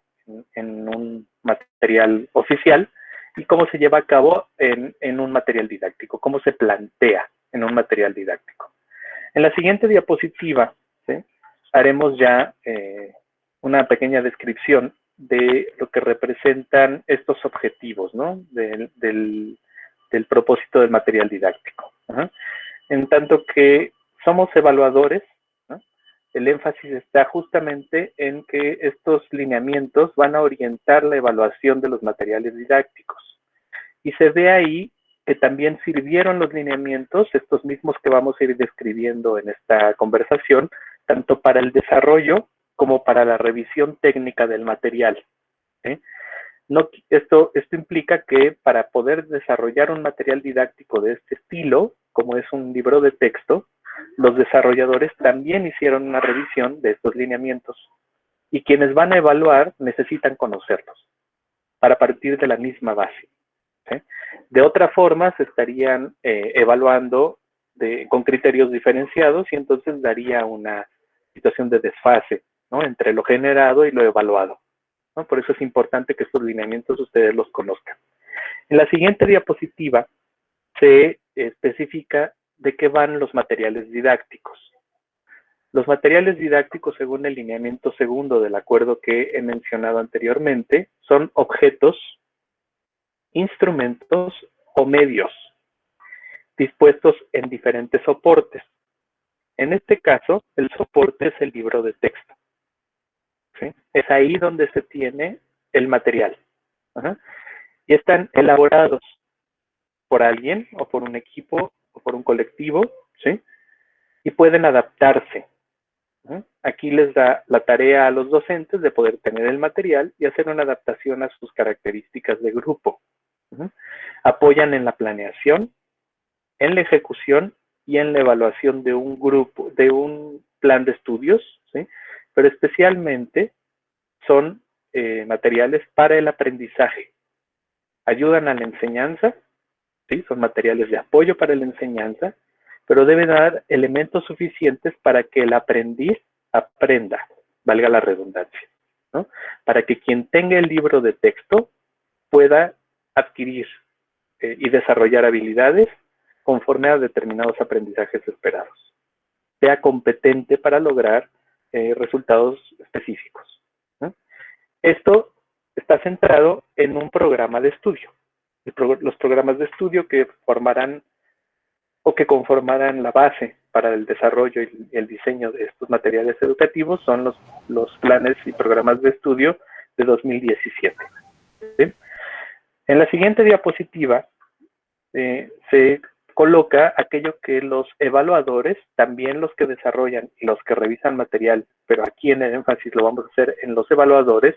en un material oficial, y cómo se lleva a cabo en un material didáctico, cómo se plantea en un material didáctico. En la siguiente diapositiva, ¿sí?, haremos ya una pequeña descripción de lo que representan estos objetivos, ¿no?, del propósito del material didáctico. En tanto que somos evaluadores, ¿no?, el énfasis está justamente en que estos lineamientos van a orientar la evaluación de los materiales didácticos. Y se ve ahí que también sirvieron los lineamientos, estos mismos que vamos a ir describiendo en esta conversación, tanto para el desarrollo como para la revisión técnica del material, ¿sí? Esto implica que para poder desarrollar un material didáctico de este estilo, como es un libro de texto, los desarrolladores también hicieron una revisión de estos lineamientos. Y quienes van a evaluar necesitan conocerlos para partir de la misma base, ¿sí? De otra forma, se estarían evaluando con criterios diferenciados y entonces daría una situación de desfase, ¿no?, entre lo generado y lo evaluado, ¿no? Por eso es importante que estos lineamientos ustedes los conozcan. En la siguiente diapositiva se especifica de qué van los materiales didácticos. Los materiales didácticos, según el lineamiento segundo del acuerdo que he mencionado anteriormente, son objetos, instrumentos o medios dispuestos en diferentes soportes. En este caso, el soporte es el libro de texto, ¿sí? Es ahí donde se tiene el material. Y están elaborados por alguien o por un equipo o por un colectivo, ¿sí?, y pueden adaptarse. Aquí les da la tarea a los docentes de poder tener el material y hacer una adaptación a sus características de grupo. Apoyan en la planeación, en la ejecución y en la evaluación de un grupo, de un plan de estudios, ¿sí?, pero especialmente son materiales para el aprendizaje. Ayudan a la enseñanza, ¿sí?, son materiales de apoyo para la enseñanza, pero deben dar elementos suficientes para que el aprendiz aprenda, valga la redundancia, ¿no? Para que quien tenga el libro de texto pueda adquirir y desarrollar habilidades conforme a determinados aprendizajes esperados. Sea competente para lograr resultados específicos, ¿no? Esto está centrado en un programa de estudio. Los programas de estudio que formarán o que conformarán la base para el desarrollo y el diseño de estos materiales educativos son los planes y programas de estudio de 2017. ¿Sí? En la siguiente diapositiva se coloca aquello que los evaluadores, también los que desarrollan y los que revisan material, pero aquí en el énfasis lo vamos a hacer en los evaluadores,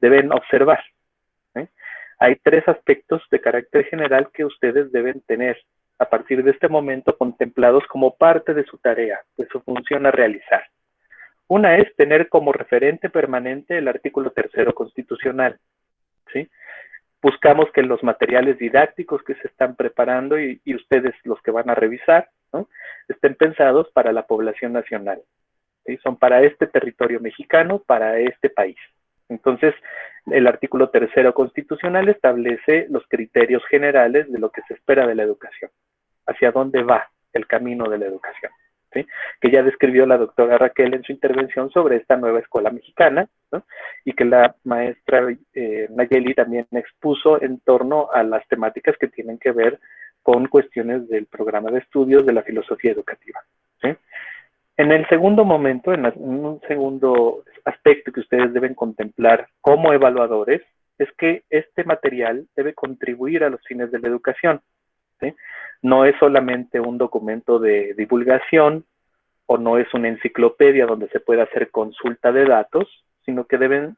deben observar. Hay 3 aspectos de carácter general que ustedes deben tener a partir de este momento contemplados como parte de su tarea, de su función a realizar. Una es tener como referente permanente el artículo 3º constitucional, ¿sí? Buscamos que los materiales didácticos que se están preparando y ustedes los que van a revisar, ¿no?, estén pensados para la población nacional, ¿sí? Son para este territorio mexicano, para este país. Entonces, el artículo 3º constitucional establece los criterios generales de lo que se espera de la educación, hacia dónde va el camino de la educación, ¿sí?, que ya describió la doctora Raquel en su intervención sobre esta nueva escuela mexicana, ¿no?, y que la maestra Nayeli también expuso en torno a las temáticas que tienen que ver con cuestiones del programa de estudios de la filosofía educativa, ¿sí? En el segundo momento, en un segundo aspecto que ustedes deben contemplar como evaluadores, es que este material debe contribuir a los fines de la educación, ¿sí? No es solamente un documento de divulgación o no es una enciclopedia donde se pueda hacer consulta de datos, sino que deben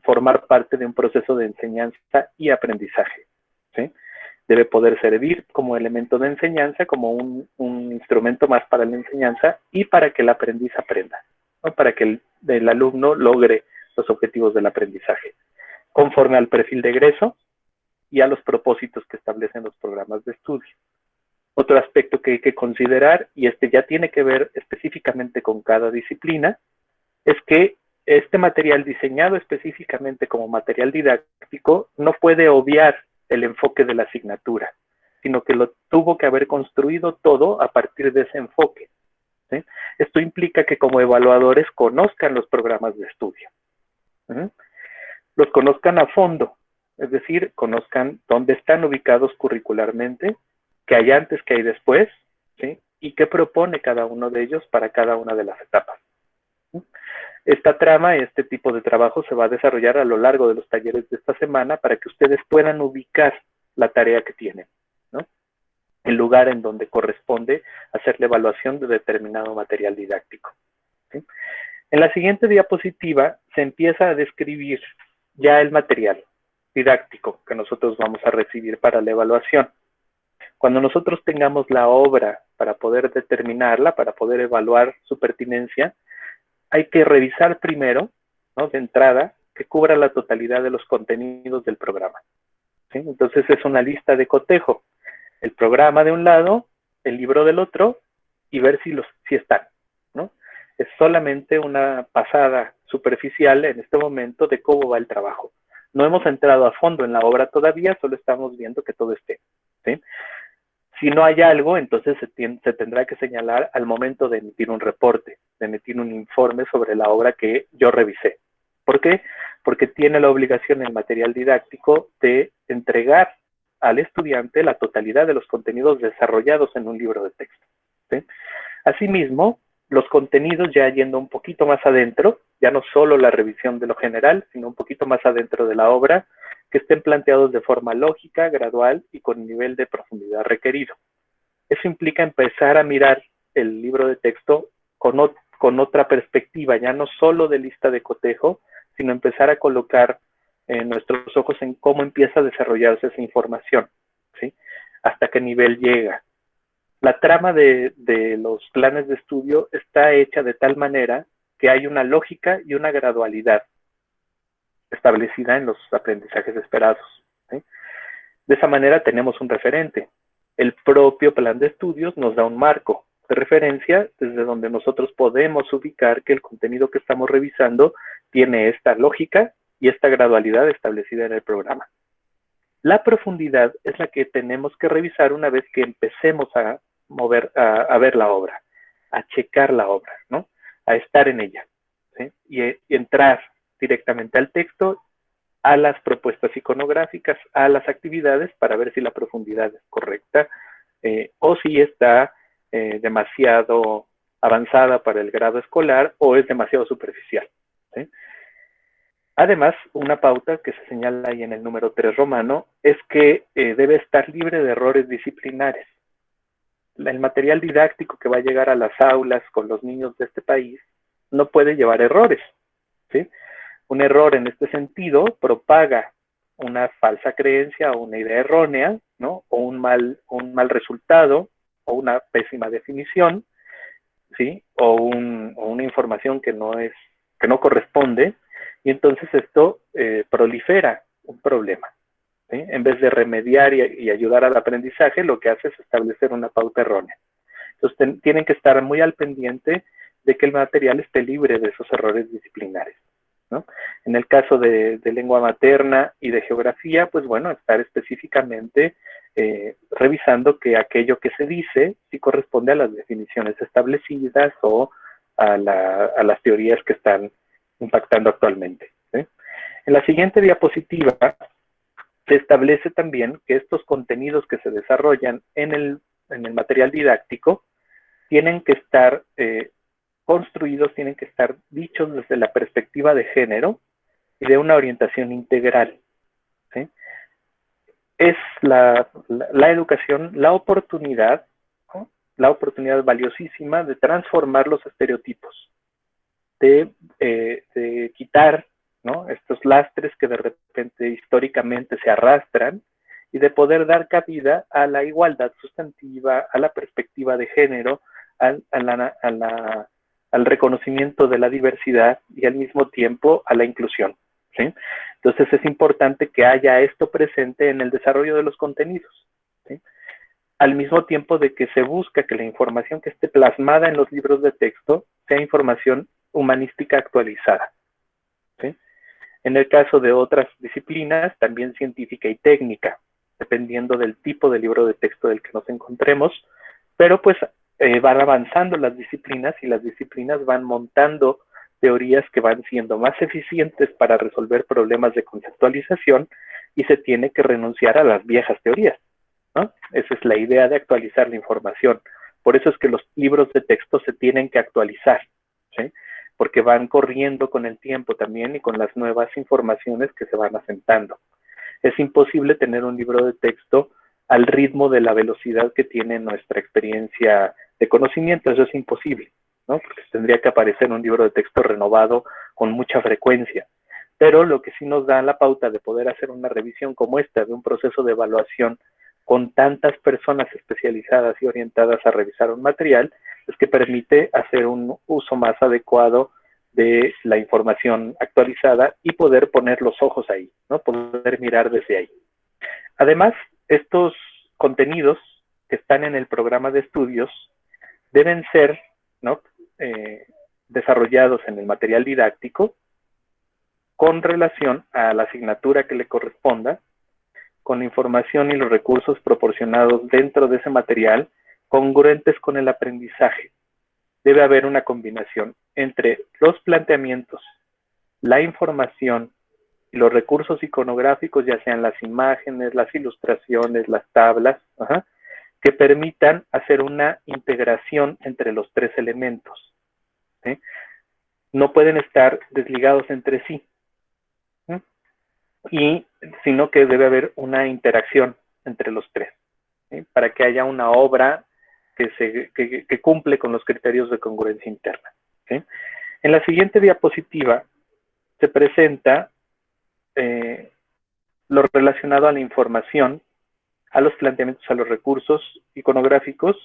formar parte de un proceso de enseñanza y aprendizaje, ¿sí? Debe poder servir como elemento de enseñanza, como un instrumento más para la enseñanza y para que el aprendiz aprenda, ¿no?, para que el alumno logre los objetivos del aprendizaje, conforme al perfil de egreso y a los propósitos que establecen los programas de estudio. Otro aspecto que hay que considerar, y este ya tiene que ver específicamente con cada disciplina, es que este material diseñado específicamente como material didáctico no puede obviar el enfoque de la asignatura, sino que lo tuvo que haber construido todo a partir de ese enfoque, ¿sí? Esto implica que como evaluadores conozcan los programas de estudio, ¿sí?, los conozcan a fondo, es decir, conozcan dónde están ubicados curricularmente, qué hay antes, qué hay después, ¿sí?, y qué propone cada uno de ellos para cada una de las etapas, ¿sí? Esta trama, este tipo de trabajo se va a desarrollar a lo largo de los talleres de esta semana para que ustedes puedan ubicar la tarea que tienen, ¿no?, el lugar en donde corresponde hacer la evaluación de determinado material didáctico, ¿sí? En la siguiente diapositiva se empieza a describir ya el material didáctico que nosotros vamos a recibir para la evaluación. Cuando nosotros tengamos la obra para poder determinarla, para poder evaluar su pertinencia, hay que revisar primero, ¿no?, de entrada, que cubra la totalidad de los contenidos del programa, ¿sí? Entonces es una lista de cotejo, el programa de un lado, el libro del otro, y ver si están, ¿no? Es solamente una pasada superficial en este momento de cómo va el trabajo. No hemos entrado a fondo en la obra todavía, solo estamos viendo que todo esté, ¿sí? Si no hay algo, entonces se tendrá que señalar al momento de emitir un reporte, de emitir un informe sobre la obra que yo revisé. ¿Por qué? Porque tiene la obligación el material didáctico de entregar al estudiante la totalidad de los contenidos desarrollados en un libro de texto, ¿sí? Asimismo, los contenidos ya yendo un poquito más adentro, ya no solo la revisión de lo general, sino un poquito más adentro de la obra, que estén planteados de forma lógica, gradual y con el nivel de profundidad requerido. Eso implica empezar a mirar el libro de texto con otra perspectiva, ya no solo de lista de cotejo, sino empezar a colocar nuestros ojos en cómo empieza a desarrollarse esa información, ¿sí?, hasta qué nivel llega. La trama de los planes de estudio está hecha de tal manera que hay una lógica y una gradualidad establecida en los aprendizajes esperados, ¿sí? De esa manera tenemos un referente. El propio plan de estudios nos da un marco, de referencia desde donde nosotros podemos ubicar que el contenido que estamos revisando tiene esta lógica y esta gradualidad establecida en el programa. La profundidad es la que tenemos que revisar una vez que empecemos a ver la obra, a checar la obra, ¿no? A estar en ella, ¿sí? Y entrar directamente al texto, a las propuestas iconográficas, a las actividades para ver si la profundidad es correcta o si está demasiado avanzada para el grado escolar o es demasiado superficial, ¿sí? Además, una pauta que se señala ahí en el número 3 romano es que debe estar libre de errores disciplinares. El material didáctico que va a llegar a las aulas con los niños de este país no puede llevar errores, ¿sí? Un error en este sentido propaga una falsa creencia o una idea errónea, ¿no? O un mal resultado o una pésima definición, ¿sí? O una información que no corresponde, y entonces esto prolifera un problema, ¿sí? En vez de remediar y ayudar al aprendizaje, lo que hace es establecer una pauta errónea. Entonces tienen que estar muy al pendiente de que el material esté libre de esos errores disciplinares, ¿no? En el caso de lengua materna y de geografía, pues bueno, estar específicamente revisando que aquello que se dice sí corresponde a las definiciones establecidas o a las teorías que están impactando actualmente, ¿sí? En la siguiente diapositiva se establece también que estos contenidos que se desarrollan en el material didáctico tienen que estar construidos, tienen que estar dichos desde la perspectiva de género y de una orientación integral, ¿sí? Es la educación la oportunidad, ¿no? La oportunidad valiosísima de transformar los estereotipos, de quitar, ¿no?, estos lastres que de repente históricamente se arrastran y de poder dar cabida a la igualdad sustantiva, a la perspectiva de género, al reconocimiento de la diversidad y al mismo tiempo a la inclusión, ¿sí? Entonces es importante que haya esto presente en el desarrollo de los contenidos, ¿sí? Al mismo tiempo de que se busca que la información que esté plasmada en los libros de texto sea información humanística actualizada, ¿sí? En el caso de otras disciplinas, también científica y técnica, dependiendo del tipo de libro de texto del que nos encontremos, pero pues van avanzando las disciplinas y las disciplinas van montando teorías que van siendo más eficientes para resolver problemas de conceptualización y se tiene que renunciar a las viejas teorías, ¿no? Esa es la idea de actualizar la información. Por eso es que los libros de texto se tienen que actualizar, ¿sí? Porque van corriendo con el tiempo también y con las nuevas informaciones que se van asentando. Es imposible tener un libro de texto al ritmo de la velocidad que tiene nuestra experiencia de conocimiento. Eso es imposible, ¿no? Porque tendría que aparecer un libro de texto renovado con mucha frecuencia. Pero lo que sí nos da la pauta de poder hacer una revisión como esta, de un proceso de evaluación con tantas personas especializadas y orientadas a revisar un material, es que permite hacer un uso más adecuado de la información actualizada y poder poner los ojos ahí, ¿no? Poder mirar desde ahí. Además, estos contenidos que están en el programa de estudios deben ser, ¿no?, desarrollados en el material didáctico con relación a la asignatura que le corresponda, con la información y los recursos proporcionados dentro de ese material congruentes con el aprendizaje. Debe haber una combinación entre los planteamientos, la información y los recursos iconográficos, ya sean las imágenes, las ilustraciones, las tablas, que permitan hacer una integración entre los tres elementos, ¿sí? No pueden estar desligados entre sí, ¿sí? Sino que debe haber una interacción entre los tres, ¿sí?, para que haya una obra que cumple con los criterios de congruencia interna, ¿sí? En la siguiente diapositiva se presenta lo relacionado a la información, a los planteamientos, a los recursos iconográficos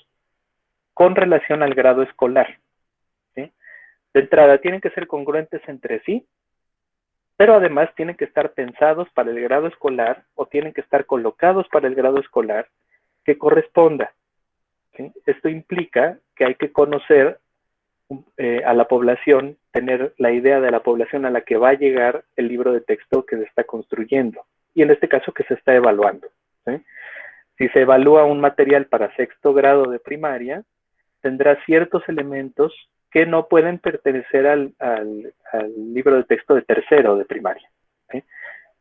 con relación al grado escolar, ¿sí? De entrada, tienen que ser congruentes entre sí, pero además tienen que estar pensados para el grado escolar o tienen que estar colocados para el grado escolar que corresponda, ¿sí? Esto implica que hay que conocer a la población, tener la idea de la población a la que va a llegar el libro de texto que se está construyendo, y en este caso que se está evaluando, ¿sí? Si se evalúa un material para 6º grado de primaria, tendrá ciertos elementos que no pueden pertenecer al libro de texto de 3º de primaria, ¿sí?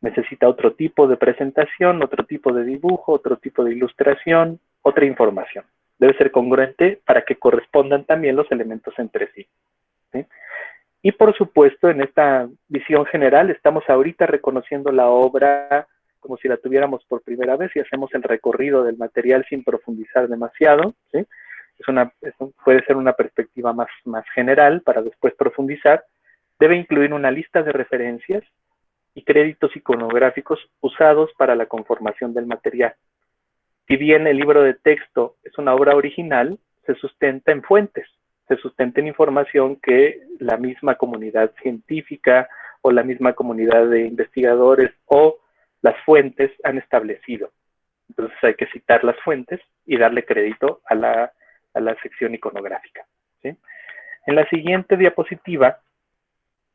Necesita otro tipo de presentación, otro tipo de dibujo, otro tipo de ilustración, otra información. Debe ser congruente para que correspondan también los elementos entre sí, ¿sí? Y por supuesto, en esta visión general, estamos ahorita reconociendo la obra como si la tuviéramos por primera vez y hacemos el recorrido del material sin profundizar demasiado, ¿sí? Puede ser una perspectiva más general para después profundizar. Debe incluir una lista de referencias y créditos iconográficos usados para la conformación del material. Si bien el libro de texto es una obra original, se sustenta en fuentes, se sustenta en información que la misma comunidad científica o la misma comunidad de investigadores o las fuentes han establecido. Entonces hay que citar las fuentes y darle crédito a la sección iconográfica, ¿sí? En la siguiente diapositiva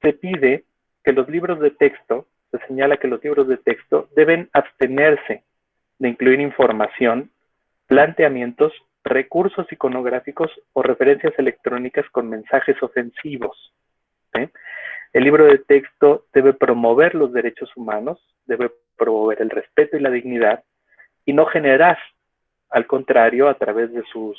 se pide que los libros de texto, se señala que los libros de texto deben abstenerse de incluir información, planteamientos, recursos iconográficos o referencias electrónicas con mensajes ofensivos, ¿sí? El libro de texto debe promover los derechos humanos, debe promover el respeto y la dignidad, y no generar, al contrario, a través de sus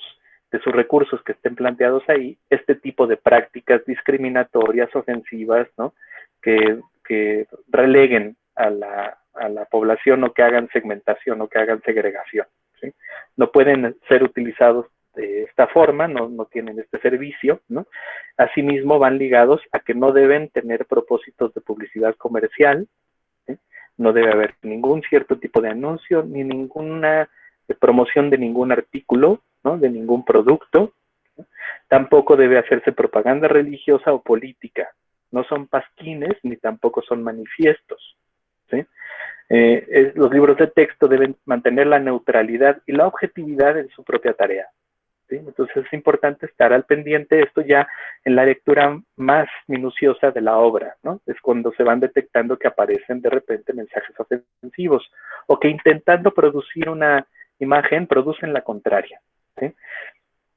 recursos que estén planteados ahí, este tipo de prácticas discriminatorias, ofensivas, ¿no? Que releguen a la población o que hagan segmentación o que hagan segregación, ¿sí? No pueden ser utilizados de esta forma, no tienen este servicio, ¿no? Asimismo van ligados a que no deben tener propósitos de publicidad comercial, ¿sí? No debe haber ningún cierto tipo de anuncio, ni ninguna promoción de ningún artículo, ¿no? De ningún producto, ¿no? Tampoco debe hacerse propaganda religiosa o política, no son pasquines ni tampoco son manifiestos, ¿sí? Los libros de texto deben mantener la neutralidad y la objetividad en su propia tarea, ¿sí? Entonces es importante estar al pendiente de esto ya en la lectura más minuciosa de la obra, ¿no? Es cuando se van detectando que aparecen de repente mensajes ofensivos o que intentando producir una imagen producen la contraria, ¿sí?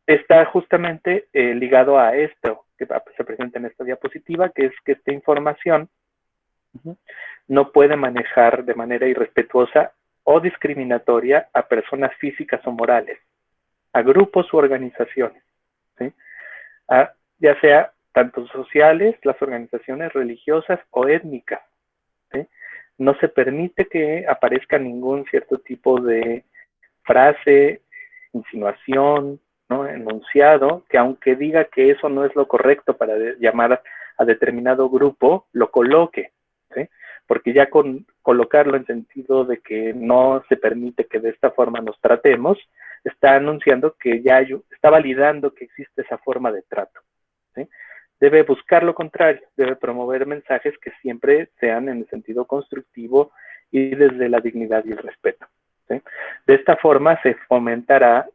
Está justamente ligado a esto que se presenta en esta diapositiva, que es que esta información no puede manejar de manera irrespetuosa o discriminatoria a personas físicas o morales, a grupos u organizaciones, ¿sí? Ya sea tanto sociales, las organizaciones religiosas o étnicas, ¿sí? No se permite que aparezca ningún cierto tipo de frase, insinuación, ¿no? Enunciado, que aunque diga que eso no es lo correcto para llamar a determinado grupo, lo coloque, ¿sí? Porque ya con colocarlo en sentido de que no se permite que de esta forma nos tratemos, está anunciando que ya está validando que existe esa forma de trato, ¿sí? Debe buscar lo contrario, debe promover mensajes que siempre sean en el sentido constructivo y desde la dignidad y el respeto, ¿sí? De esta forma se fomentará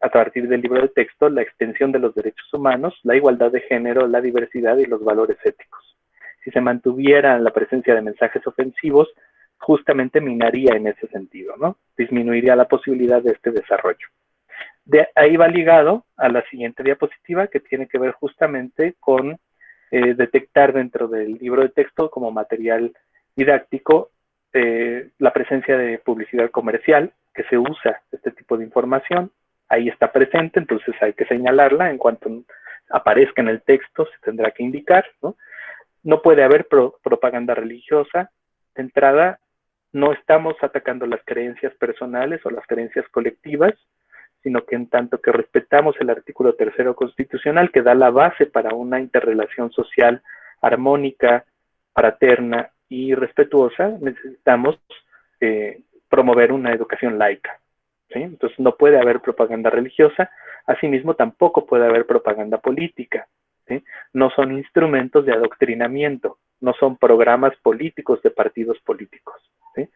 a partir del libro de texto la extensión de los derechos humanos, la igualdad de género, la diversidad y los valores éticos. Si se mantuviera la presencia de mensajes ofensivos, justamente minaría en ese sentido, ¿no? Disminuiría la posibilidad de este desarrollo. De ahí va ligado a la siguiente diapositiva, que tiene que ver justamente con detectar dentro del libro de texto como material didáctico la presencia de publicidad comercial, que se usa este tipo de información. Ahí está presente, entonces hay que señalarla. En cuanto aparezca en el texto, se tendrá que indicar, ¿no? No puede haber propaganda religiosa. De entrada, no estamos atacando las creencias personales o las creencias colectivas, sino que en tanto que respetamos el artículo 3º constitucional, que da la base para una interrelación social armónica, fraterna y respetuosa, necesitamos promover una educación laica, ¿sí? Entonces no puede haber propaganda religiosa, asimismo tampoco puede haber propaganda política, ¿sí? No son instrumentos de adoctrinamiento, no son programas políticos de partidos políticos, ¿sí?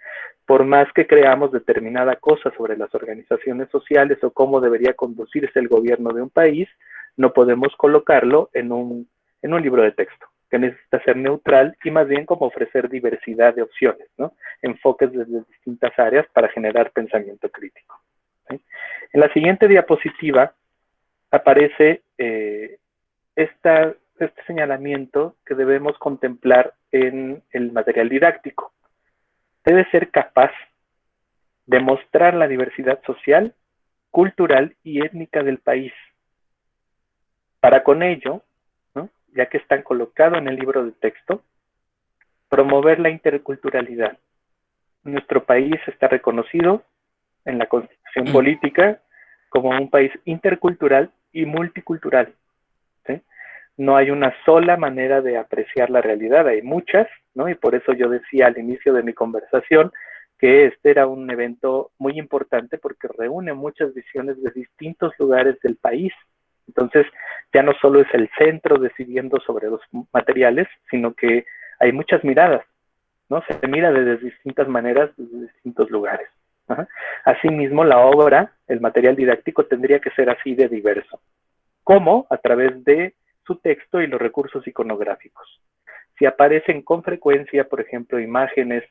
Por más que creamos determinada cosa sobre las organizaciones sociales o cómo debería conducirse el gobierno de un país, no podemos colocarlo en un libro de texto, que necesita ser neutral y más bien como ofrecer diversidad de opciones, ¿no? Enfoques desde distintas áreas para generar pensamiento crítico, ¿sí? En la siguiente diapositiva aparece este señalamiento que debemos contemplar en el material didáctico. Debe ser capaz de mostrar la diversidad social, cultural y étnica del país. Para con ello, ¿no?, ya que están colocados en el libro de texto, promover la interculturalidad. Nuestro país está reconocido en la Constitución política como un país intercultural y multicultural, ¿sí? No hay una sola manera de apreciar la realidad, hay muchas, ¿no? Y por eso yo decía al inicio de mi conversación que este era un evento muy importante porque reúne muchas visiones de distintos lugares del país. Entonces, ya no solo es el centro decidiendo sobre los materiales, sino que hay muchas miradas, ¿no? Se mira desde distintas maneras, desde distintos lugares. Ajá. Asimismo, la obra, el material didáctico, tendría que ser así de diverso. ¿Cómo? A través de su texto y los recursos iconográficos. Si aparecen con frecuencia, por ejemplo, imágenes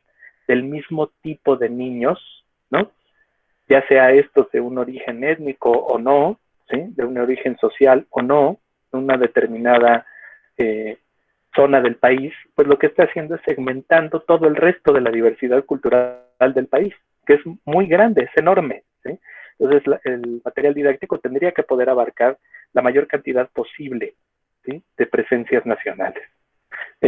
del mismo tipo de niños, ¿no?, ya sea estos de un origen étnico o no, ¿sí?, de un origen social o no, una determinada zona del país, pues lo que está haciendo es segmentando todo el resto de la diversidad cultural del país, que es muy grande, es enorme, ¿sí? Entonces, el material didáctico tendría que poder abarcar la mayor cantidad posible, ¿sí?, de presencias nacionales.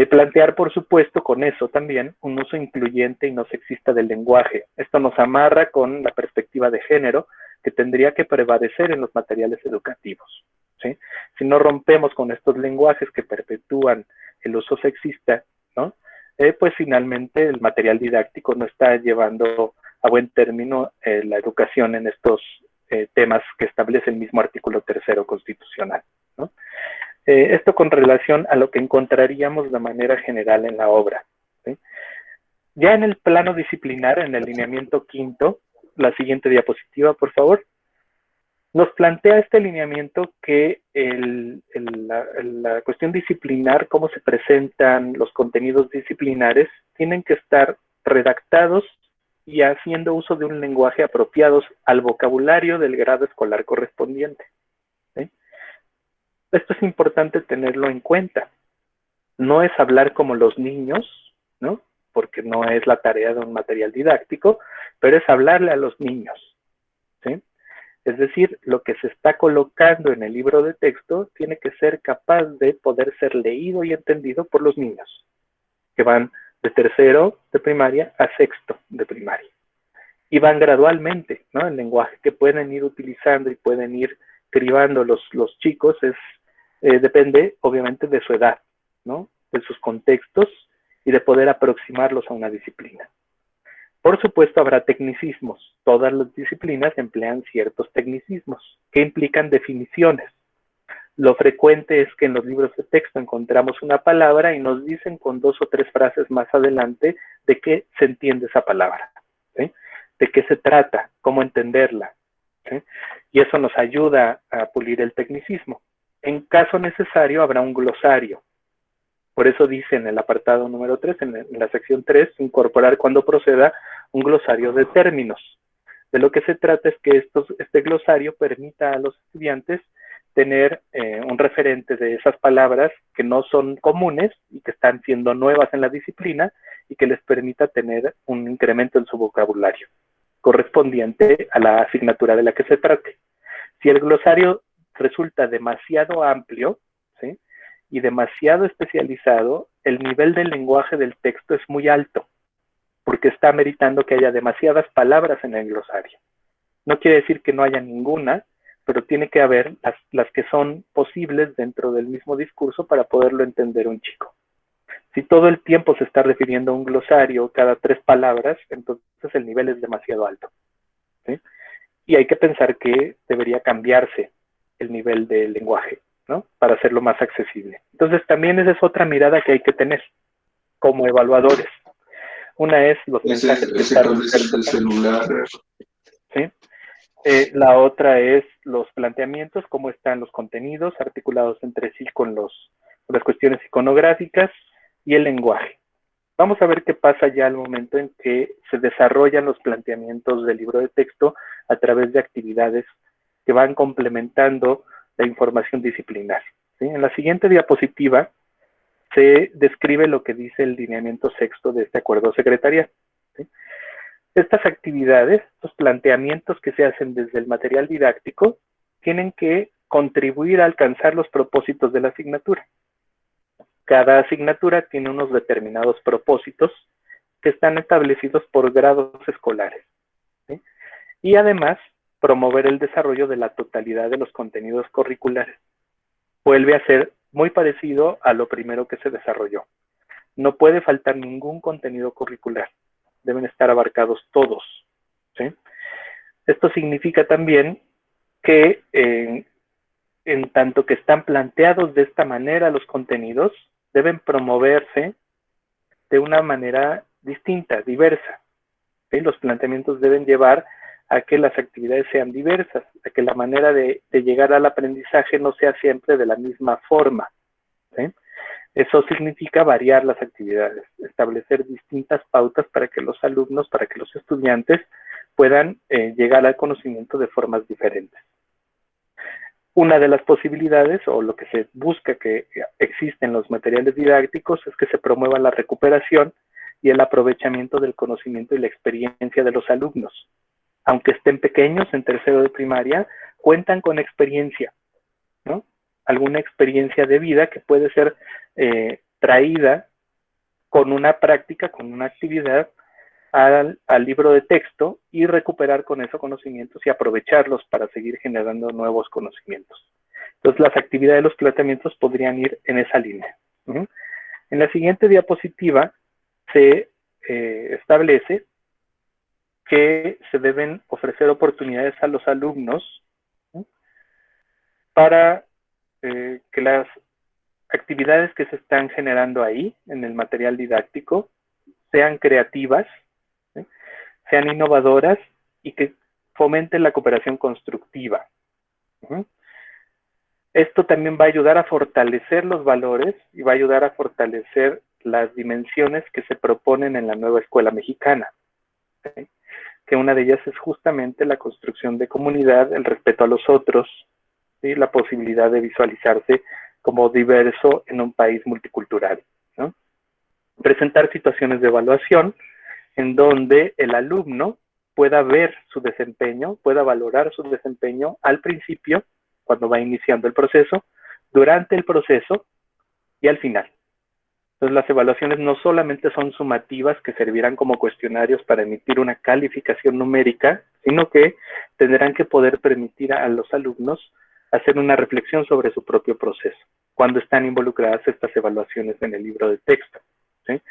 Plantear, por supuesto, con eso también un uso incluyente y no sexista del lenguaje. Esto nos amarra con la perspectiva de género que tendría que prevalecer en los materiales educativos, ¿sí? Si no rompemos con estos lenguajes que perpetúan el uso sexista, ¿no?, pues finalmente el material didáctico no está llevando a buen término la educación en estos temas que establece el mismo artículo 3º constitucional, ¿no? Esto con relación a lo que encontraríamos de manera general en la obra, ¿sí? Ya en el plano disciplinar, en el lineamiento quinto, la siguiente diapositiva, por favor, nos plantea este lineamiento que la cuestión disciplinar, cómo se presentan los contenidos disciplinares, tienen que estar redactados y haciendo uso de un lenguaje apropiado al vocabulario del grado escolar correspondiente, ¿sí? Esto es importante tenerlo en cuenta. No es hablar como los niños, ¿no?, porque no es la tarea de un material didáctico, pero es hablarle a los niños, ¿sí? Es decir, lo que se está colocando en el libro de texto tiene que ser capaz de poder ser leído y entendido por los niños, que van de 3º de primaria a 6º de primaria. Y van gradualmente, ¿no? El lenguaje que pueden ir utilizando y pueden ir cribando los chicos depende, obviamente, de su edad, ¿no?, de sus contextos y de poder aproximarlos a una disciplina. Por supuesto, habrá tecnicismos. Todas las disciplinas emplean ciertos tecnicismos que implican definiciones. Lo frecuente es que en los libros de texto encontramos una palabra y nos dicen con 2 o 3 frases más adelante de qué se entiende esa palabra, ¿sí?, de qué se trata, cómo entenderla, ¿sí? Y eso nos ayuda a pulir el tecnicismo. En caso necesario, habrá un glosario. Por eso dice en el apartado número 3, en la sección 3, incorporar cuando proceda un glosario de términos. De lo que se trata es que este glosario permita a los estudiantes tener un referente de esas palabras que no son comunes y que están siendo nuevas en la disciplina y que les permita tener un incremento en su vocabulario correspondiente a la asignatura de la que se trate. Si el glosario resulta demasiado amplio, ¿sí?, y demasiado especializado, el nivel del lenguaje del texto es muy alto, porque está ameritando que haya demasiadas palabras en el glosario. No quiere decir que no haya ninguna, pero tiene que haber las que son posibles dentro del mismo discurso para poderlo entender un chico. Si todo el tiempo se está refiriendo a un glosario cada 3 palabras, entonces el nivel es demasiado alto, ¿sí? Y hay que pensar que debería cambiarse el nivel del lenguaje, ¿no?, para hacerlo más accesible. Entonces también esa es otra mirada que hay que tener, como evaluadores. Una es los mensajes que ese cable es del celular. ¿sí? La otra es los planteamientos, cómo están los contenidos articulados entre sí con las cuestiones iconográficas y el lenguaje. Vamos a ver qué pasa ya al momento en que se desarrollan los planteamientos del libro de texto a través de actividades que van complementando la información disciplinar, ¿sí? En la siguiente diapositiva se describe lo que dice el lineamiento sexto de este acuerdo secretarial, ¿sí? Estas actividades, estos planteamientos que se hacen desde el material didáctico, tienen que contribuir a alcanzar los propósitos de la asignatura. Cada asignatura tiene unos determinados propósitos que están establecidos por grados escolares, ¿sí? Y además, promover el desarrollo de la totalidad de los contenidos curriculares. Vuelve a ser muy parecido a lo primero que se desarrolló. No puede faltar ningún contenido curricular. Deben estar abarcados todos, ¿sí? Esto significa también que en tanto que están planteados de esta manera los contenidos, deben promoverse de una manera distinta, diversa, ¿sí? Los planteamientos deben llevar a que las actividades sean diversas, a que la manera de llegar al aprendizaje no sea siempre de la misma forma, ¿sí? Eso significa variar las actividades, establecer distintas pautas para que los alumnos, para que los estudiantes puedan llegar al conocimiento de formas diferentes. Una de las posibilidades, o lo que se busca que existe en los materiales didácticos, es que se promueva la recuperación y el aprovechamiento del conocimiento y la experiencia de los alumnos. Aunque estén pequeños, en tercero de primaria, cuentan con experiencia, ¿no? Alguna experiencia de vida que puede ser traída con una práctica, con una actividad al libro de texto y recuperar con esos conocimientos y aprovecharlos para seguir generando nuevos conocimientos. Entonces, las actividades de los planteamientos podrían ir en esa línea. En la siguiente diapositiva se establece que se deben ofrecer oportunidades a los alumnos, ¿sí?, para que las actividades que se están generando ahí, en el material didáctico, sean creativas, ¿sí?, sean innovadoras y que fomenten la cooperación constructiva. Esto también va a ayudar a fortalecer los valores y va a ayudar a fortalecer las dimensiones que se proponen en la nueva escuela mexicana, ¿sí?, que una de ellas es justamente la construcción de comunidad, el respeto a los otros, ¿sí?, la posibilidad de visualizarse como diverso en un país multicultural, ¿no? Presentar situaciones de evaluación en donde el alumno pueda ver su desempeño, pueda valorar su desempeño al principio, cuando va iniciando el proceso, durante el proceso y al final. Entonces, las evaluaciones no solamente son sumativas que servirán como cuestionarios para emitir una calificación numérica, sino que tendrán que poder permitir a los alumnos hacer una reflexión sobre su propio proceso, cuando están involucradas estas evaluaciones en el libro de texto, ¿sí?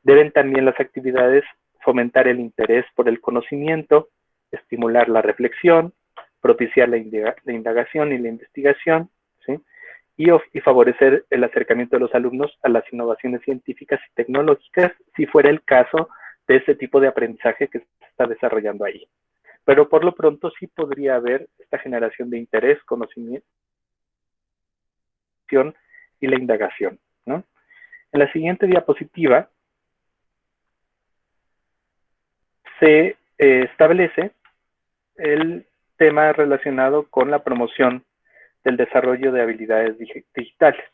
Deben también las actividades fomentar el interés por el conocimiento, estimular la reflexión, propiciar la indagación y la investigación, ¿sí?, y favorecer el acercamiento de los alumnos a las innovaciones científicas y tecnológicas, si fuera el caso de ese tipo de aprendizaje que se está desarrollando ahí. Pero por lo pronto sí podría haber esta generación de interés, conocimiento y la indagación, ¿no? En la siguiente diapositiva se establece el tema relacionado con la promoción del desarrollo de habilidades digitales,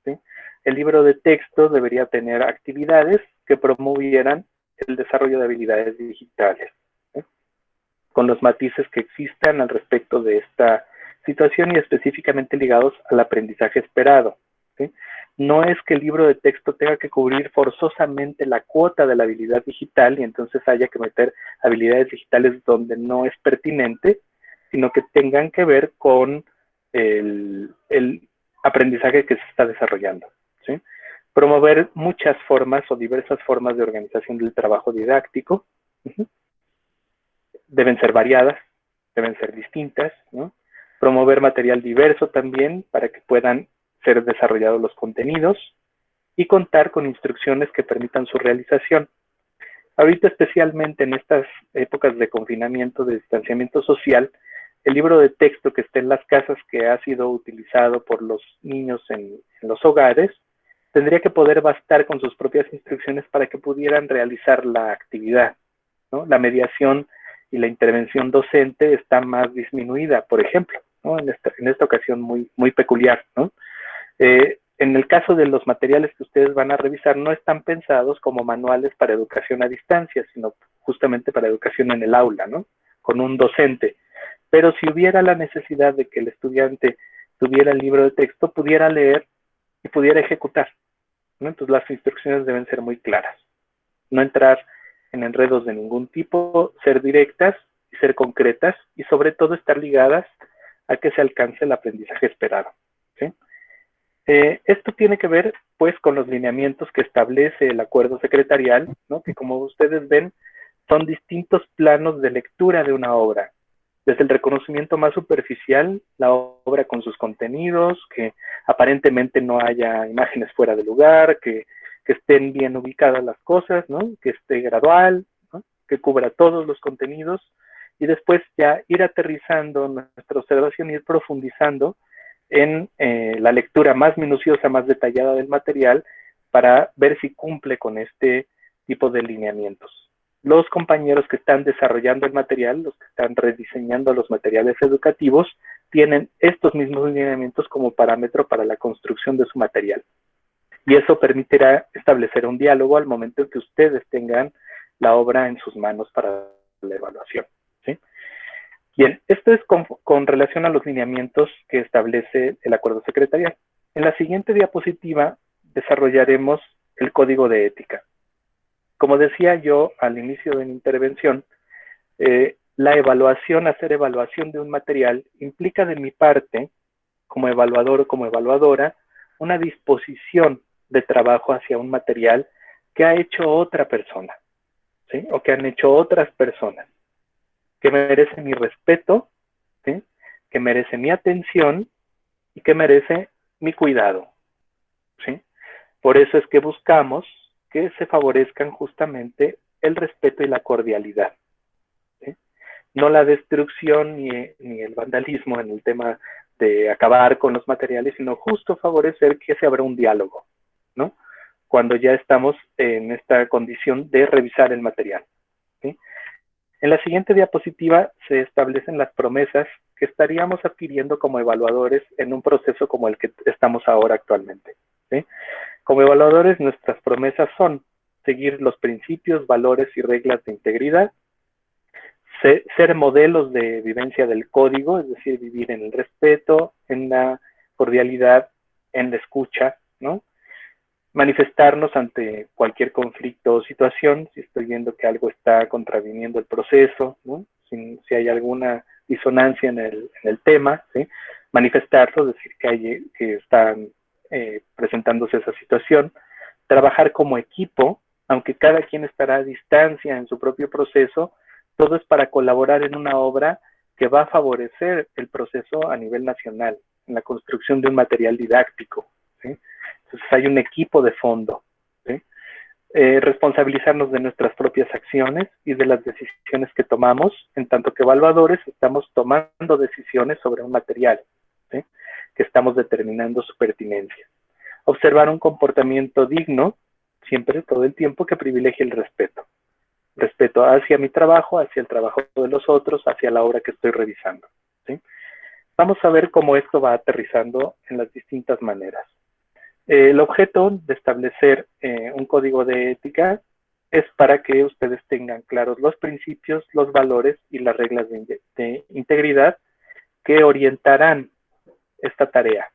¿sí? El libro de texto debería tener actividades que promovieran el desarrollo de habilidades digitales, ¿sí?, con los matices que existan al respecto de esta situación y específicamente ligados al aprendizaje esperado, ¿sí? No es que el libro de texto tenga que cubrir forzosamente la cuota de la habilidad digital y entonces haya que meter habilidades digitales donde no es pertinente, sino que tengan que ver con el aprendizaje que se está desarrollando, ¿sí? Promover muchas formas o diversas formas de organización del trabajo didáctico. Deben ser variadas, deben ser distintas, ¿no? Promover material diverso también para que puedan ser desarrollados los contenidos y contar con instrucciones que permitan su realización. Ahorita, especialmente en estas épocas de confinamiento, de distanciamiento social, el libro de texto que está en las casas, que ha sido utilizado por los niños en los hogares, tendría que poder bastar con sus propias instrucciones para que pudieran realizar la actividad, ¿no? La mediación y la intervención docente está más disminuida, por ejemplo, ¿no? En esta ocasión muy peculiar, ¿no? En el caso de los materiales que ustedes van a revisar, no están pensados como manuales para educación a distancia, sino justamente para educación en el aula, ¿no? Con un docente. Pero si hubiera la necesidad de que el estudiante tuviera el libro de texto, pudiera leer y pudiera ejecutar, ¿no? Entonces las instrucciones deben ser muy claras. No entrar en enredos de ningún tipo, ser directas y ser concretas, y sobre todo estar ligadas a que se alcance el aprendizaje esperado, ¿sí? Esto tiene que ver, pues, con los lineamientos que establece el acuerdo secretarial, ¿no? Que, como ustedes ven, son distintos planos de lectura de una obra. Desde el reconocimiento más superficial, la obra con sus contenidos, que aparentemente no haya imágenes fuera de lugar, que estén bien ubicadas las cosas, ¿no? Que esté gradual, ¿no? Que cubra todos los contenidos, y después ya ir aterrizando nuestra observación, ir profundizando en la lectura más minuciosa, más detallada del material, para ver si cumple con este tipo de lineamientos. Los compañeros que están desarrollando el material, los que están rediseñando los materiales educativos, tienen estos mismos lineamientos como parámetro para la construcción de su material. Y eso permitirá establecer un diálogo al momento en que ustedes tengan la obra en sus manos para la evaluación, ¿sí? Bien, esto es con relación a los lineamientos que establece el acuerdo secretarial. En la siguiente diapositiva desarrollaremos el código de ética. Como decía yo al inicio de mi intervención, la evaluación, hacer evaluación de un material, implica de mi parte, como evaluador o como evaluadora, una disposición de trabajo hacia un material que ha hecho otra persona, ¿sí? O que han hecho otras personas, que merece mi respeto, ¿sí? Que merece mi atención y que merece mi cuidado, ¿sí? Por eso es que buscamos que se favorezcan justamente el respeto y la cordialidad, ¿sí? No la destrucción ni el vandalismo en el tema de acabar con los materiales, sino justo favorecer que se abra un diálogo, ¿no? Cuando ya estamos en esta condición de revisar el material, ¿sí? En la siguiente diapositiva se establecen las promesas que estaríamos adquiriendo como evaluadores en un proceso como el que estamos ahora actualmente, ¿sí? Como evaluadores, nuestras promesas son seguir los principios, valores y reglas de integridad, ser modelos de vivencia del código, es decir, vivir en el respeto, en la cordialidad, en la escucha, ¿no? Manifestarnos ante cualquier conflicto o situación, si estoy viendo que algo está contraviniendo el proceso, ¿no? Si hay alguna disonancia en el tema, ¿sí? Manifestarlo, decir que están presentándose esa situación, trabajar como equipo, aunque cada quien estará a distancia en su propio proceso, todo es para colaborar en una obra que va a favorecer el proceso a nivel nacional, en la construcción de un material didáctico, ¿sí? Entonces hay un equipo de fondo, ¿sí? Responsabilizarnos de nuestras propias acciones y de las decisiones que tomamos, en tanto que evaluadores estamos tomando decisiones sobre un material, ¿sí? Que estamos determinando su pertinencia. Observar un comportamiento digno, siempre, todo el tiempo, que privilegie el respeto. Respeto hacia mi trabajo, hacia el trabajo de los otros, hacia la obra que estoy revisando, ¿sí? Vamos a ver cómo esto va aterrizando en las distintas maneras. El objeto de establecer un código de ética es para que ustedes tengan claros los principios, los valores y las reglas de integridad que orientarán esta tarea,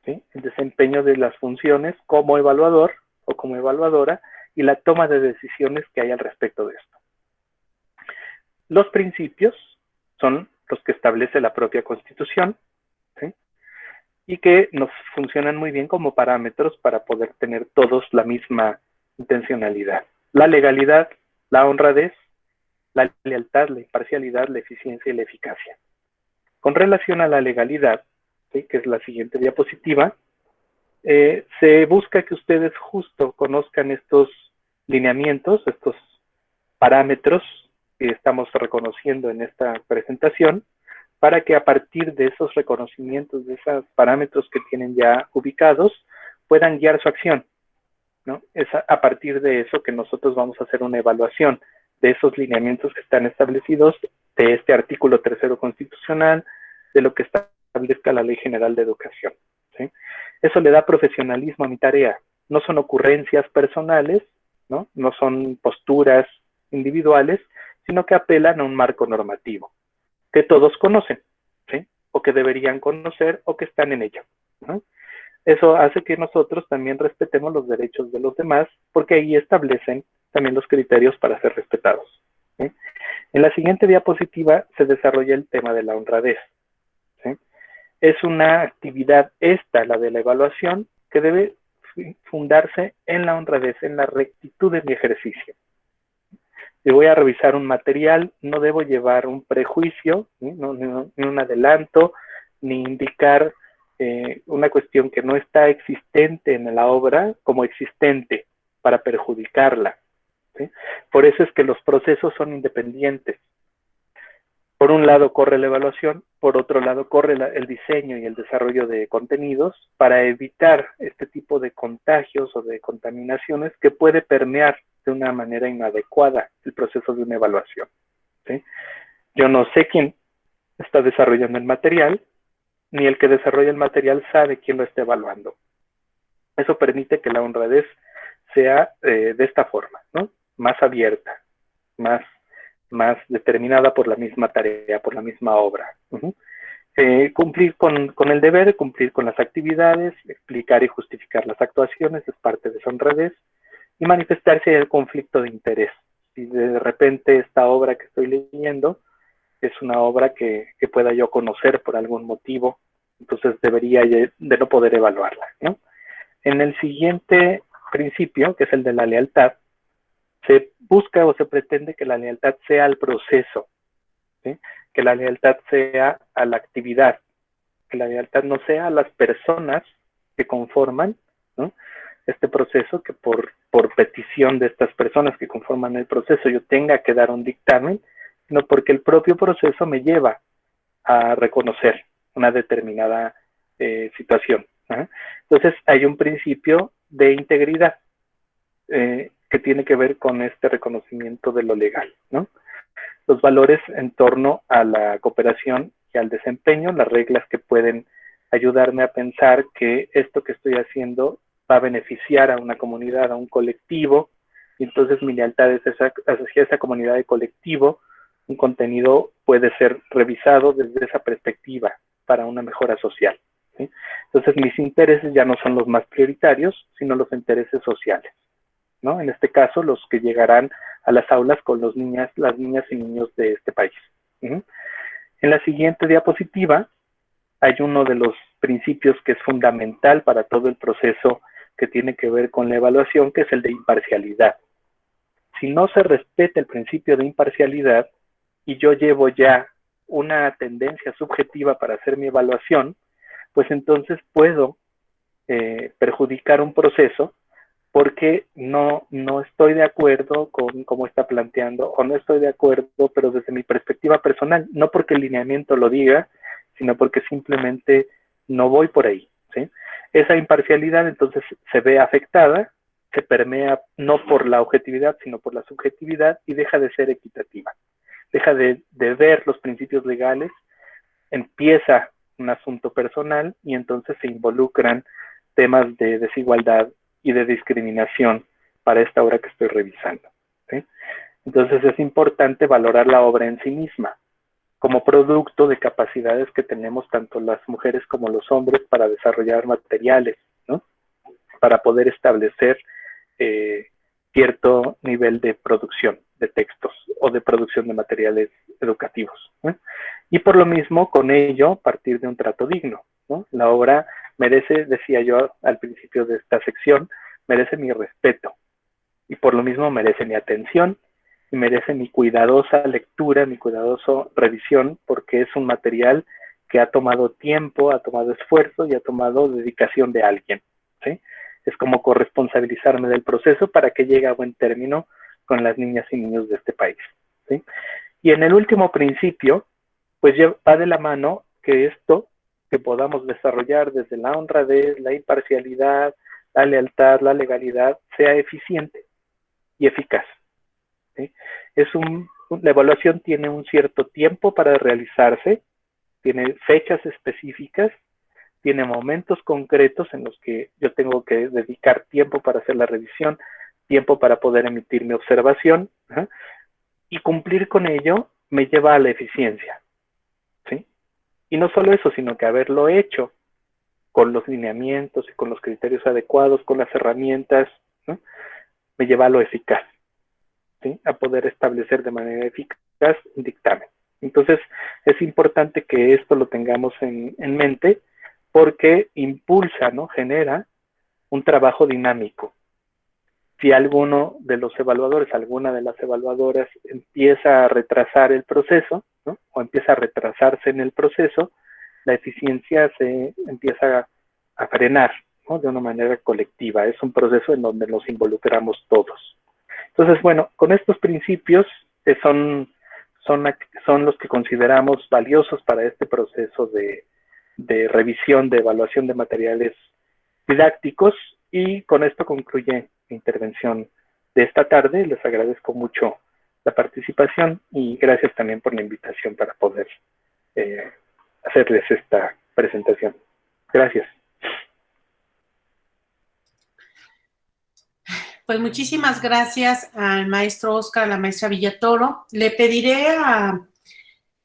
¿sí? El desempeño de las funciones como evaluador o como evaluadora y la toma de decisiones que hay al respecto de esto. Los principios son los que establece la propia Constitución, ¿sí? Y que nos funcionan muy bien como parámetros para poder tener todos la misma intencionalidad. La legalidad, la honradez, la lealtad, la imparcialidad, la eficiencia y la eficacia. Con relación a la legalidad, ¿sí? Que es la siguiente diapositiva, se busca que ustedes justo conozcan estos lineamientos, estos parámetros que estamos reconociendo en esta presentación, para que a partir de esos reconocimientos, de esos parámetros que tienen ya ubicados, puedan guiar su acción, ¿no? Es a partir de eso que nosotros vamos a hacer una evaluación de esos lineamientos que están establecidos, de este artículo 3º constitucional, de lo que establezca la Ley General de Educación, ¿sí? Eso le da profesionalismo a mi tarea. No son ocurrencias personales, ¿no? No son posturas individuales, sino que apelan a un marco normativo que todos conocen, ¿sí? O que deberían conocer o que están en ello, ¿no? Eso hace que nosotros también respetemos los derechos de los demás, porque ahí establecen también los criterios para ser respetados, ¿sí? En la siguiente diapositiva se desarrolla el tema de la honradez, ¿sí? Es una actividad la de la evaluación, que debe fundarse en la honradez, en la rectitud de mi ejercicio. Si voy a revisar un material, no debo llevar un prejuicio, ¿sí? Ni un adelanto, ni indicar una cuestión que no está existente en la obra como existente para perjudicarla, ¿sí? Por eso es que los procesos son independientes. Por un lado corre la evaluación, por otro lado corre el diseño y el desarrollo de contenidos para evitar este tipo de contagios o de contaminaciones que puede permear de una manera inadecuada el proceso de una evaluación, ¿sí? Yo no sé quién está desarrollando el material, ni el que desarrolla el material sabe quién lo está evaluando. Eso permite que la honradez sea de esta forma, ¿no? Más abierta, más determinada por la misma tarea, por la misma obra. Cumplir con el deber, cumplir con las actividades, explicar y justificar las actuaciones es parte de esa honradez, y manifestarse el conflicto de interés. Si de repente esta obra que estoy leyendo es una obra que pueda yo conocer por algún motivo, entonces debería de no poder evaluarla, ¿no? En el siguiente principio, que es el de la lealtad, se busca o se pretende que la lealtad sea al proceso, ¿sí? Que la lealtad sea a la actividad, que la lealtad no sea a las personas que conforman, ¿no?, este proceso, que por petición de estas personas que conforman el proceso yo tenga que dar un dictamen, sino porque el propio proceso me lleva a reconocer una determinada situación, ¿no? Entonces hay un principio de integridad que tiene que ver con este reconocimiento de lo legal, ¿no? Los valores en torno a la cooperación y al desempeño, las reglas que pueden ayudarme a pensar que esto que estoy haciendo va a beneficiar a una comunidad, a un colectivo, y entonces mi lealtad es hacia esa comunidad de colectivo. Un contenido puede ser revisado desde esa perspectiva para una mejora social, ¿sí? Entonces mis intereses ya no son los más prioritarios, sino los intereses sociales, ¿no? En este caso, los que llegarán a las aulas con las niñas y niños de este país. En la siguiente diapositiva hay uno de los principios que es fundamental para todo el proceso que tiene que ver con la evaluación, que es el de imparcialidad. Si no se respeta el principio de imparcialidad y yo llevo ya una tendencia subjetiva para hacer mi evaluación, pues entonces puedo perjudicar un proceso porque no estoy de acuerdo con cómo está planteando, o no estoy de acuerdo, pero desde mi perspectiva personal, no porque el lineamiento lo diga, sino porque simplemente no voy por ahí, ¿sí? Esa imparcialidad entonces se ve afectada, se permea no por la objetividad, sino por la subjetividad, y deja de ser equitativa. Deja de ver los principios legales, empieza un asunto personal, y entonces se involucran temas de desigualdad y de discriminación para esta obra que estoy revisando, ¿sí? Entonces es importante valorar la obra en sí misma, como producto de capacidades que tenemos tanto las mujeres como los hombres para desarrollar materiales, ¿no?, para poder establecer cierto nivel de producción de textos o de producción de materiales educativos, ¿no? Y por lo mismo, con ello, partir de un trato digno, ¿no? La obra merece, decía yo al principio de esta sección, merece mi respeto, y por lo mismo merece mi atención, y merece mi cuidadosa lectura, mi cuidadosa revisión, porque es un material que ha tomado tiempo, ha tomado esfuerzo y ha tomado dedicación de alguien, es como corresponsabilizarme del proceso para que llegue a buen término con las niñas y niños de este país, ¿sí? Y en el último principio, pues va de la mano que esto que podamos desarrollar desde la honradez, la imparcialidad, la lealtad, la legalidad, sea eficiente y eficaz, ¿sí? La evaluación tiene un cierto tiempo para realizarse, tiene fechas específicas, tiene momentos concretos en los que yo tengo que dedicar tiempo para hacer la revisión, tiempo para poder emitir mi observación, ¿eh? Y cumplir con ello me lleva a la eficiencia, ¿sí? Y no solo eso, sino que haberlo hecho con los lineamientos y con los criterios adecuados, con las herramientas, ¿no? Me lleva a lo eficaz, ¿sí? A poder establecer de manera eficaz un dictamen. Entonces, es importante que esto lo tengamos en mente, porque impulsa, ¿no? Genera un trabajo dinámico. Si alguno de los evaluadores, alguna de las evaluadoras empieza a retrasar el proceso, ¿no? O empieza a retrasarse en el proceso, la eficiencia se empieza a frenar, ¿no? De una manera colectiva. Es un proceso en donde nos involucramos todos. Entonces, bueno, con estos principios son los que consideramos valiosos para este proceso de revisión, de evaluación de materiales didácticos, y con esto concluye mi intervención de esta tarde. Les agradezco mucho la participación y gracias también por la invitación para poder hacerles esta presentación. Gracias. Pues muchísimas gracias al maestro Oscar, a la maestra Villatoro. Le pediré a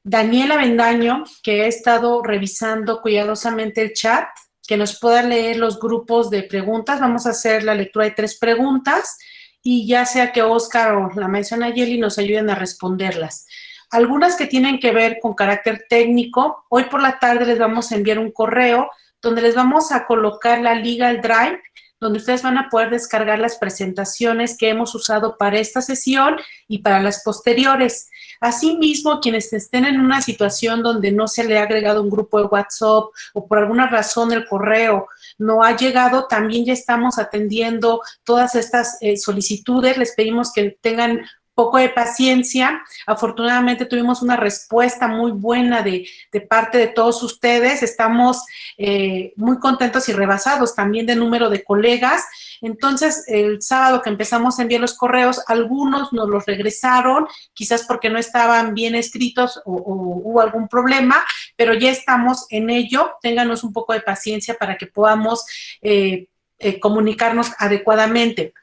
Daniela Bendaño, que ha estado revisando cuidadosamente el chat, que nos pueda leer los grupos de preguntas. Vamos a hacer la lectura de 3 preguntas y ya sea que Oscar o la maestra Nayeli nos ayuden a responderlas. Algunas que tienen que ver con carácter técnico. Hoy por la tarde les vamos a enviar un correo donde les vamos a colocar la liga al Drive, donde ustedes van a poder descargar las presentaciones que hemos usado para esta sesión y para las posteriores. Asimismo, quienes estén en una situación donde no se le ha agregado un grupo de WhatsApp o por alguna razón el correo no ha llegado, también ya estamos atendiendo todas estas solicitudes. Les pedimos que tengan poco de paciencia. Afortunadamente tuvimos una respuesta muy buena de parte de todos ustedes. Estamos muy contentos y rebasados también de número de colegas. Entonces, el sábado que empezamos a enviar los correos, algunos nos los regresaron, quizás porque no estaban bien escritos o hubo algún problema, pero ya estamos en ello. Ténganos un poco de paciencia para que podamos comunicarnos adecuadamente.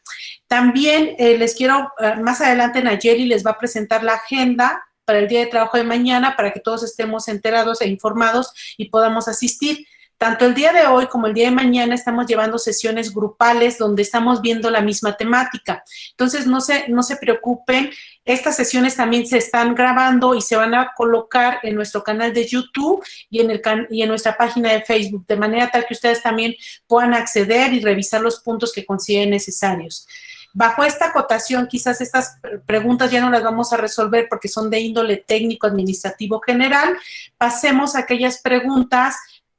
También les quiero, más adelante Nayeli les va a presentar la agenda para el día de trabajo de mañana para que todos estemos enterados e informados y podamos asistir. Tanto el día de hoy como el día de mañana estamos llevando sesiones grupales donde estamos viendo la misma temática. Entonces, no se preocupen, estas sesiones también se están grabando y se van a colocar en nuestro canal de YouTube y en nuestra página de Facebook, de manera tal que ustedes también puedan acceder y revisar los puntos que consideren necesarios. Bajo esta acotación, quizás estas preguntas ya no las vamos a resolver porque son de índole técnico, administrativo, general. Pasemos a aquellas preguntas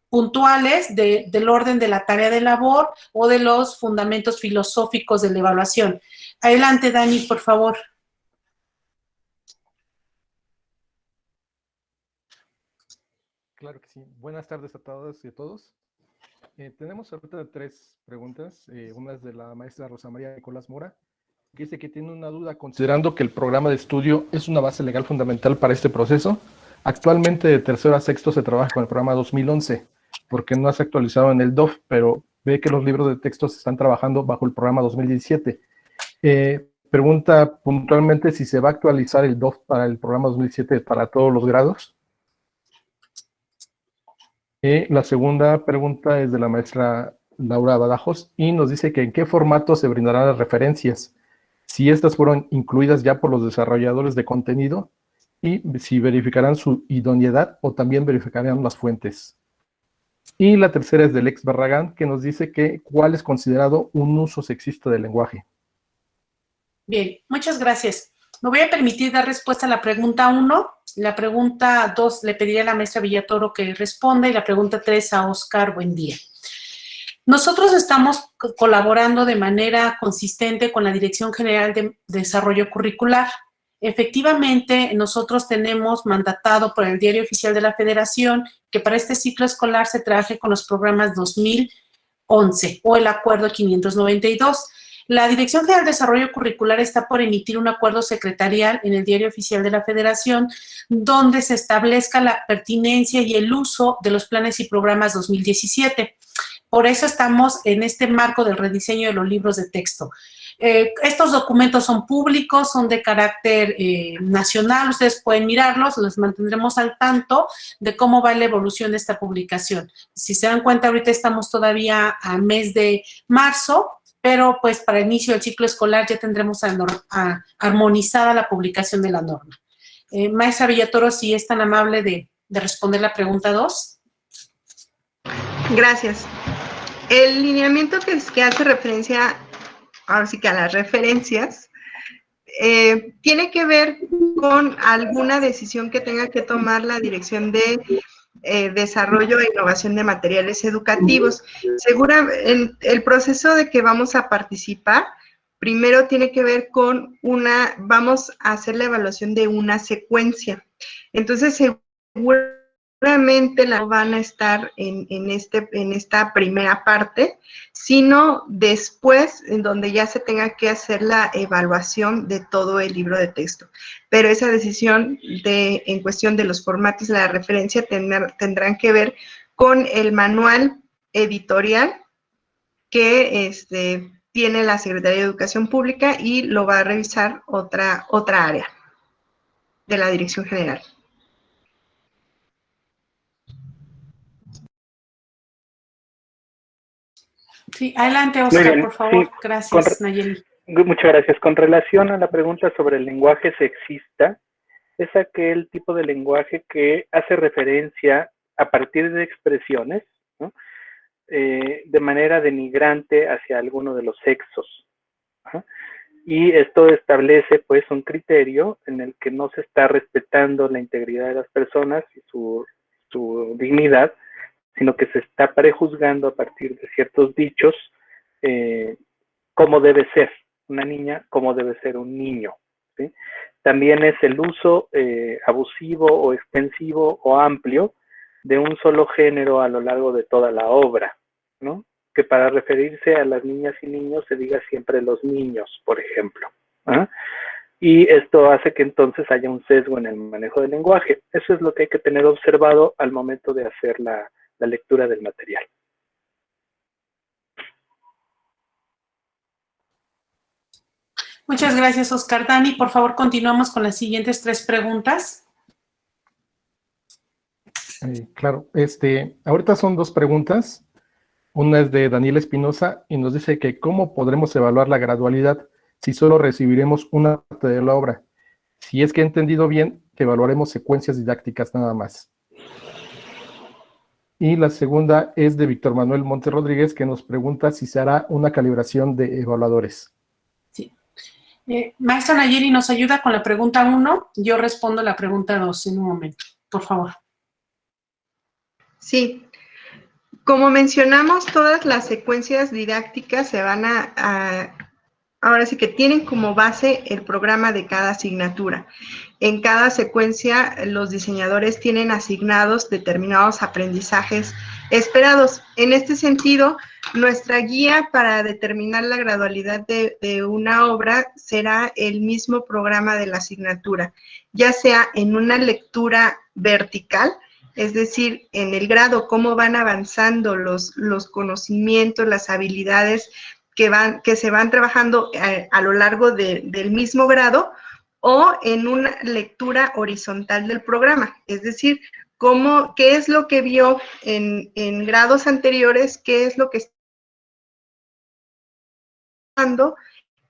puntuales del orden de la tarea de labor o de los fundamentos filosóficos de la evaluación. Adelante, Dani, por favor. Claro que sí. Buenas tardes a todas y a todos. Tenemos ahorita 3 preguntas. Una es de la maestra Rosa María Nicolás Mora, que dice que tiene una duda considerando que el programa de estudio es una base legal fundamental para este proceso. Actualmente de tercero a sexto se trabaja con el programa 2011, porque no se ha actualizado en el DOF, pero ve que los libros de texto se están trabajando bajo el programa 2017. Pregunta puntualmente si se va a actualizar el DOF para el programa 2017 para todos los grados. La segunda pregunta es de la maestra Laura Badajoz y nos dice que en qué formato se brindarán las referencias, si estas fueron incluidas ya por los desarrolladores de contenido y si verificarán su idoneidad o también verificarán las fuentes. Y la tercera es del ex Barragán, que nos dice que cuál es considerado un uso sexista del lenguaje. Bien, muchas gracias. Me voy a permitir dar respuesta a la pregunta 1. La pregunta 2 le pediré a la maestra Villatoro que responda y la pregunta 3 a Oscar Buendía. Nosotros estamos colaborando de manera consistente con la Dirección General de Desarrollo Curricular. Efectivamente, nosotros tenemos mandatado por el Diario Oficial de la Federación que para este ciclo escolar se trabaje con los programas 2011 o el Acuerdo 592. La Dirección General de Desarrollo Curricular está por emitir un acuerdo secretarial en el Diario Oficial de la Federación donde se establezca la pertinencia y el uso de los planes y programas 2017. Por eso estamos en este marco del rediseño de los libros de texto. Estos documentos son públicos, son de carácter nacional, ustedes pueden mirarlos, los mantendremos al tanto de cómo va la evolución de esta publicación. Si se dan cuenta, ahorita estamos todavía a mes de marzo, pero pues para el inicio del ciclo escolar ya tendremos armonizada la publicación de la norma. Maestra Villatoro, si es tan amable de responder la pregunta 2. Gracias. El lineamiento que hace referencia, ahora sí que a las referencias, tiene que ver con alguna decisión que tenga que tomar la Dirección de Desarrollo e Innovación de Materiales Educativos. En el proceso de que vamos a participar, primero tiene que ver con vamos a hacer la evaluación de una secuencia. Entonces, seguramente no van a estar en esta primera parte, sino después, en donde ya se tenga que hacer la evaluación de todo el libro de texto. Pero esa decisión en cuestión de los formatos de la referencia tendrán que ver con el manual editorial que tiene la Secretaría de Educación Pública y lo va a revisar otra área de la Dirección General. Sí, adelante, Oscar, por favor. Sí, gracias, Nayeli. Muchas gracias. Con relación a la pregunta sobre el lenguaje sexista, es aquel tipo de lenguaje que hace referencia a partir de expresiones, ¿no? De manera denigrante hacia alguno de los sexos. ¿no? Y esto establece pues un criterio en el que no se está respetando la integridad de las personas y su dignidad, sino que se está prejuzgando a partir de ciertos dichos cómo debe ser una niña, cómo debe ser un niño. ¿sí? También es el uso abusivo o extensivo o amplio de un solo género a lo largo de toda la obra, ¿no? Que para referirse a las niñas y niños se diga siempre los niños, por ejemplo. ¿eh? Y esto hace que entonces haya un sesgo en el manejo del lenguaje. Eso es lo que hay que tener observado al momento de hacer la lectura del material. Muchas gracias, Oscar. Dani, por favor, continuamos con las siguientes 3 preguntas. Claro, ahorita son 2 preguntas. Una es de Daniel Espinosa y nos dice que ¿cómo podremos evaluar la gradualidad si solo recibiremos una parte de la obra? Si es que he entendido bien, que evaluaremos secuencias didácticas nada más. Y la segunda es de Víctor Manuel Monte Rodríguez, que nos pregunta si se hará una calibración de evaluadores. Sí. Maestra Nayeli, ¿nos ayuda con la pregunta 1? Yo respondo la pregunta 2 en un momento, por favor. Sí. Como mencionamos, todas las secuencias didácticas se van ahora sí que tienen como base el programa de cada asignatura. En cada secuencia, los diseñadores tienen asignados determinados aprendizajes esperados. En este sentido, nuestra guía para determinar la gradualidad de una obra será el mismo programa de la asignatura, ya sea en una lectura vertical, es decir, en el grado, cómo van avanzando los conocimientos, las habilidades que se van trabajando a lo largo del mismo grado, o en una lectura horizontal del programa, es decir, qué es lo que vio en grados anteriores, qué es lo que está pasando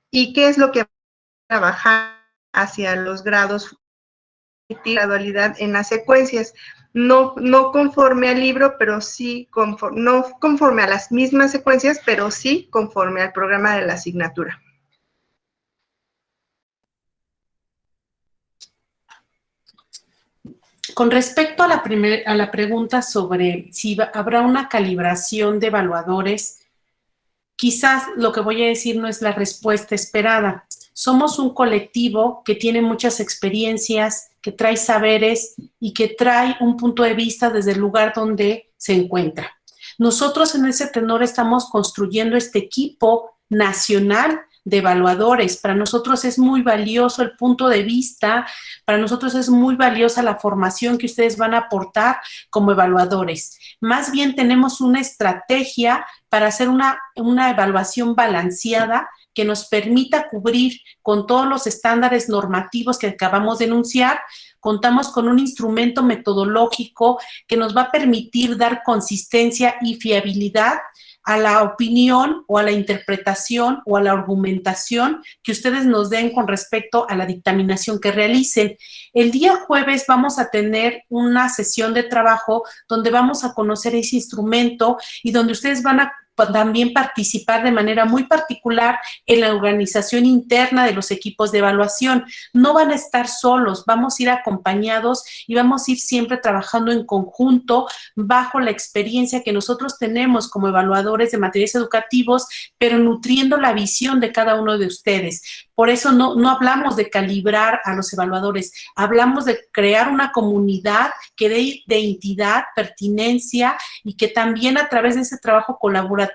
y qué es lo que va a trabajar hacia los grados de gradualidad en las secuencias. No conforme al libro, pero sí, no conforme a las mismas secuencias, pero sí conforme al programa de la asignatura. Con respecto a la pregunta sobre si habrá una calibración de evaluadores quizás lo que voy a decir no es la respuesta esperada. Somos un colectivo que tiene muchas experiencias, que trae saberes y que trae un punto de vista desde el lugar donde se encuentra. Nosotros en ese tenor estamos construyendo este equipo nacional de evaluadores. Para nosotros es muy valioso el punto de vista, para nosotros es muy valiosa la formación que ustedes van a aportar como evaluadores. Más bien tenemos una estrategia para hacer una evaluación balanceada que nos permita cubrir con todos los estándares normativos que acabamos de enunciar. Contamos con un instrumento metodológico que nos va a permitir dar consistencia y fiabilidad a la opinión o a la interpretación o a la argumentación que ustedes nos den con respecto a la dictaminación que realicen. El día jueves vamos a tener una sesión de trabajo donde vamos a conocer ese instrumento y donde ustedes van a también participar de manera muy particular en la organización interna de los equipos de evaluación. No van a estar solos, vamos a ir acompañados y vamos a ir siempre trabajando en conjunto bajo la experiencia que nosotros tenemos como evaluadores de materiales educativos, pero nutriendo la visión de cada uno de ustedes. Por eso no hablamos de calibrar a los evaluadores, hablamos de crear una comunidad que dé identidad, pertinencia y que también a través de ese trabajo colaborativo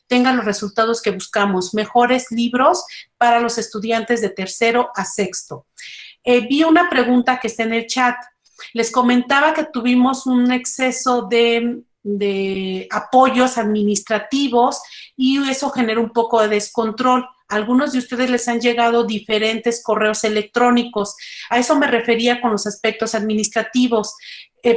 tenga los resultados que buscamos, mejores libros para los estudiantes de tercero a sexto. Vi una pregunta que está en el chat. Les comentaba que tuvimos un exceso de apoyos administrativos y eso genera un poco de descontrol. A algunos de ustedes les han llegado diferentes correos electrónicos. A eso me refería con los aspectos administrativos.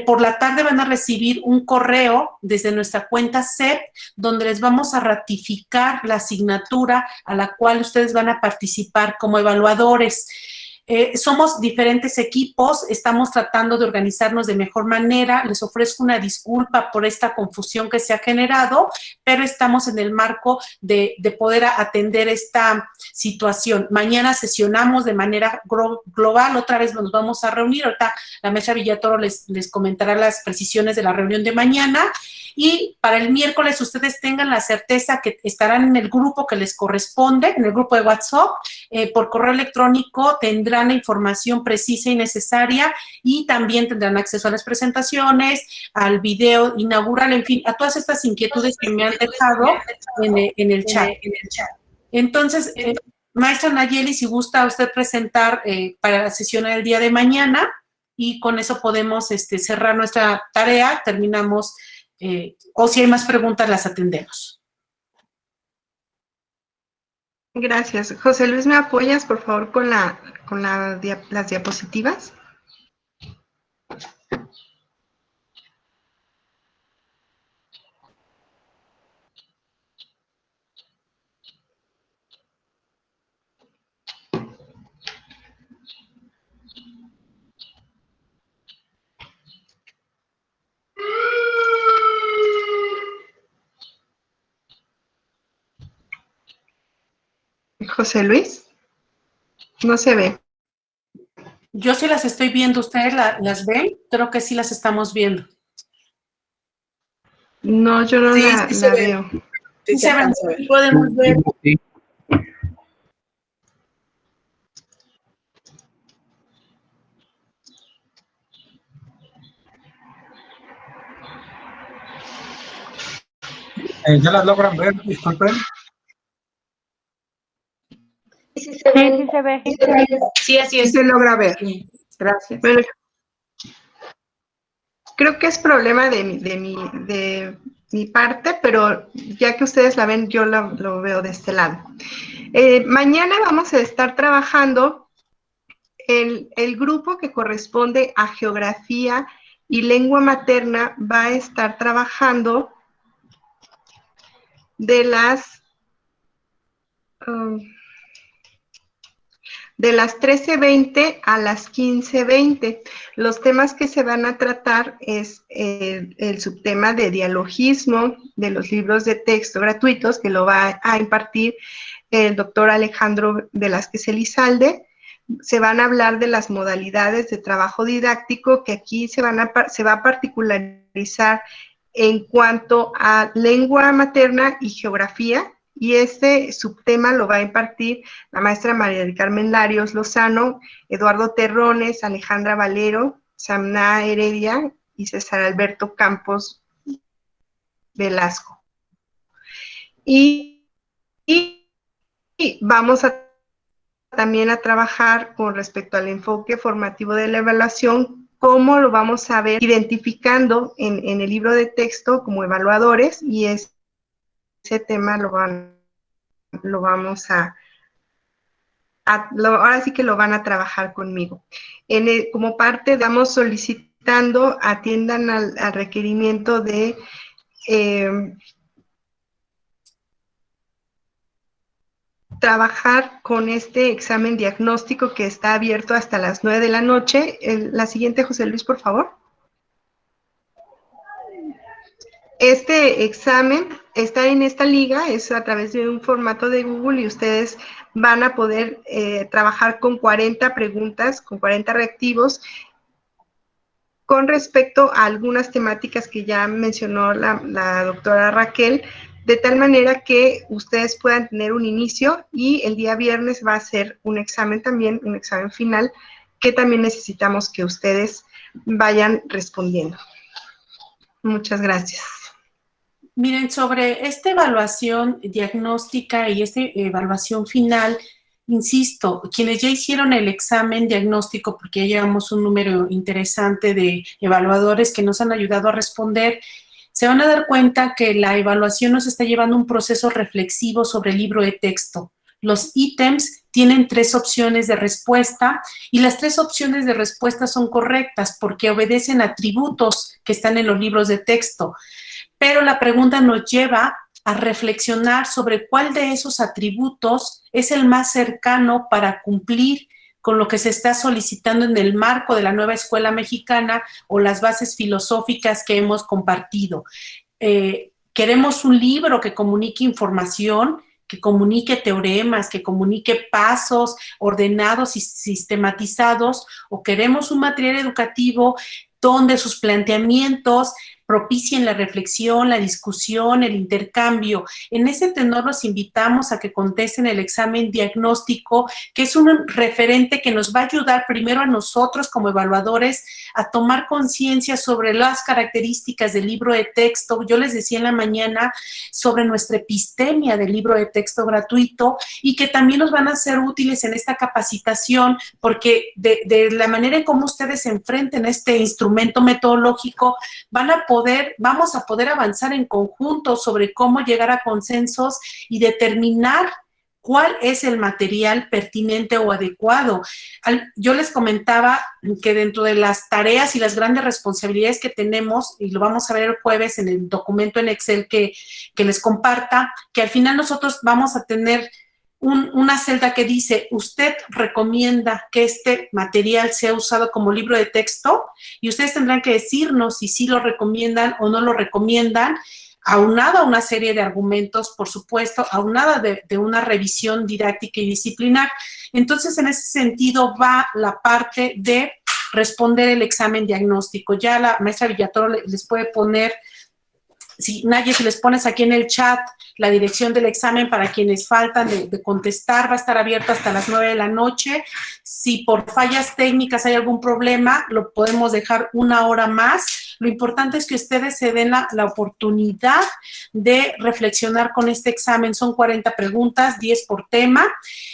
Por la tarde van a recibir un correo desde nuestra cuenta CEP donde les vamos a ratificar la asignatura a la cual ustedes van a participar como evaluadores. Somos diferentes equipos, estamos tratando de organizarnos de mejor manera. Les ofrezco una disculpa por esta confusión que se ha generado, pero estamos en el marco de poder atender esta situación. Mañana sesionamos de manera global, otra vez nos vamos a reunir. Ahorita la maestra Villatoro les comentará las precisiones de la reunión de mañana. Y para el miércoles ustedes tengan la certeza que estarán en el grupo que les corresponde, en el grupo de WhatsApp, por correo electrónico tendrán la información precisa y necesaria y también tendrán acceso a las presentaciones, al video inaugural, en fin, a todas estas inquietudes que me han dejado en el chat. Entonces, maestra Nayeli, si gusta usted presentar para la sesión del día de mañana y con eso podemos cerrar nuestra tarea, terminamos. O si hay más preguntas, las atendemos. Gracias. José Luis, ¿me apoyas, por favor, con las diapositivas? José Luis, no se ve. Yo sí las estoy viendo. ¿Ustedes las ven? Creo que sí las estamos viendo. No, yo no la veo. Sí se ven, podemos ver. ¿Ya las logran ver? Disculpen. Sí se ve. Sí, así es. Sí se logra ver. Gracias. Bueno, creo que es problema de mi parte, pero ya que ustedes la ven, yo lo veo de este lado. Mañana vamos a estar trabajando el grupo que corresponde a geografía y lengua materna va a estar trabajando de las 13:20 a las 15:20. Los temas que se van a tratar es el subtema de dialogismo de los libros de texto gratuitos, que lo va a impartir el doctor Alejandro Velázquez Elizalde. Se van a hablar de las modalidades de trabajo didáctico, que aquí se va a particularizar en cuanto a lengua materna y geografía, y este subtema lo va a impartir la maestra María del Carmen Larios Lozano, Eduardo Terrones, Alejandra Valero, Samná Heredia y César Alberto Campos Velasco. Y vamos también a trabajar con respecto al enfoque formativo de la evaluación, cómo lo vamos a ver identificando en el libro de texto como evaluadores, y ese tema lo vamos ahora sí que lo van a trabajar conmigo. Como parte, estamos solicitando, atiendan al requerimiento de trabajar con este examen diagnóstico que está abierto hasta las 9 de la noche. La siguiente, José Luis, por favor. Este examen está en esta liga, es a través de un formato de Google, y ustedes van a poder trabajar con 40 preguntas, con 40 reactivos, con respecto a algunas temáticas que ya mencionó la doctora Raquel, de tal manera que ustedes puedan tener un inicio, y el día viernes va a ser un examen también, un examen final, que también necesitamos que ustedes vayan respondiendo. Muchas gracias. Miren, sobre esta evaluación diagnóstica y esta evaluación final, insisto, quienes ya hicieron el examen diagnóstico, porque ya llevamos un número interesante de evaluadores que nos han ayudado a responder, se van a dar cuenta que la evaluación nos está llevando un proceso reflexivo sobre el libro de texto. Los ítems tienen 3 opciones de respuesta, y las 3 opciones de respuesta son correctas porque obedecen atributos que están en los libros de texto. Pero la pregunta nos lleva a reflexionar sobre cuál de esos atributos es el más cercano para cumplir con lo que se está solicitando en el marco de la nueva escuela mexicana o las bases filosóficas que hemos compartido. Queremos un libro que comunique información, que comunique teoremas, que comunique pasos ordenados y sistematizados, o queremos un material educativo donde sus planteamientos propicien la reflexión, la discusión, el intercambio. En ese tenor los invitamos a que contesten el examen diagnóstico, que es un referente que nos va a ayudar primero a nosotros como evaluadores a tomar conciencia sobre las características del libro de texto. Yo les decía en la mañana sobre nuestra epistemia del libro de texto gratuito, y que también nos van a ser útiles en esta capacitación, porque de la manera en cómo ustedes se enfrenten a este instrumento metodológico, vamos a poder avanzar en conjunto sobre cómo llegar a consensos y determinar cuál es el material pertinente o adecuado. Yo les comentaba que dentro de las tareas y las grandes responsabilidades que tenemos, y lo vamos a ver el jueves en el documento en Excel que les comparta, que al final nosotros vamos a tener una celda que dice: usted recomienda que este material sea usado como libro de texto, y ustedes tendrán que decirnos si sí lo recomiendan o no lo recomiendan, aunado a una serie de argumentos, por supuesto, aunada de una revisión didáctica y disciplinar. Entonces, en ese sentido va la parte de responder el examen diagnóstico. Ya la maestra Villatoro les puede poner, si Naye, si les pones aquí en el chat la dirección del examen para quienes faltan de contestar, va a estar abierto hasta las 9 de la noche. Si por fallas técnicas hay algún problema, lo podemos dejar 1 hora más. Lo importante es que ustedes se den la oportunidad de reflexionar con este examen. Son 40 preguntas, 10 por tema.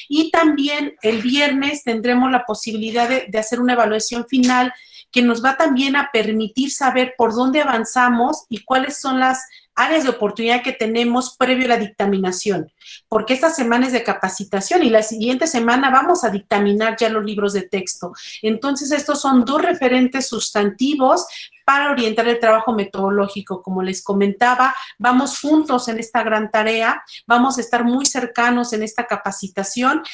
Y también el viernes tendremos la posibilidad de hacer una evaluación final que nos va también a permitir saber por dónde avanzamos y cuáles son las áreas de oportunidad que tenemos previo a la dictaminación, porque esta semana es de capacitación y la siguiente semana vamos a dictaminar ya los libros de texto. Entonces, estos son 2 referentes sustantivos para orientar el trabajo metodológico. Como les comentaba, vamos juntos en esta gran tarea, vamos a estar muy cercanos en esta capacitación.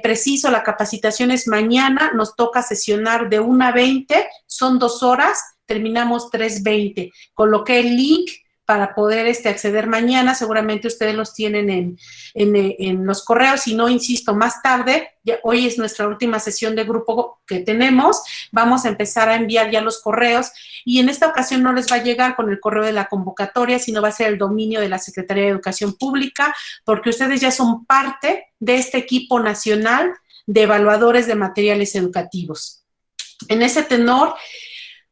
Preciso, la capacitación es mañana, nos toca sesionar de 1 a 20, son 2 horas, terminamos 3:20. Coloqué el link para poder acceder mañana. Seguramente ustedes los tienen en los correos. Si no, insisto, más tarde, hoy es nuestra última sesión de grupo que tenemos, vamos a empezar a enviar ya los correos, y en esta ocasión no les va a llegar con el correo de la convocatoria, sino va a ser el dominio de la Secretaría de Educación Pública, porque ustedes ya son parte de este equipo nacional de evaluadores de materiales educativos. En ese tenor,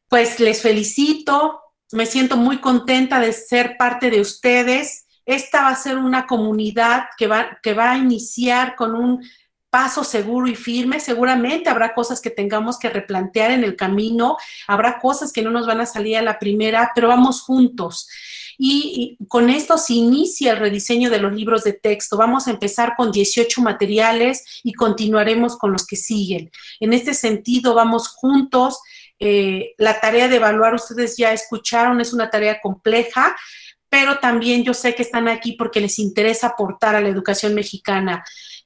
pues les felicito. Me siento muy contenta de ser parte de ustedes. Esta va a ser una comunidad que va a iniciar con un paso seguro y firme. Seguramente habrá cosas que tengamos que replantear en el camino, habrá cosas que no nos van a salir a la primera, pero vamos juntos. Y con esto se inicia el rediseño de los libros de texto. Vamos a empezar con 18 materiales y continuaremos con los que siguen. En este sentido, vamos juntos. La tarea de evaluar, ustedes ya escucharon, es una tarea compleja, pero también yo sé que están aquí porque les interesa aportar a la educación mexicana.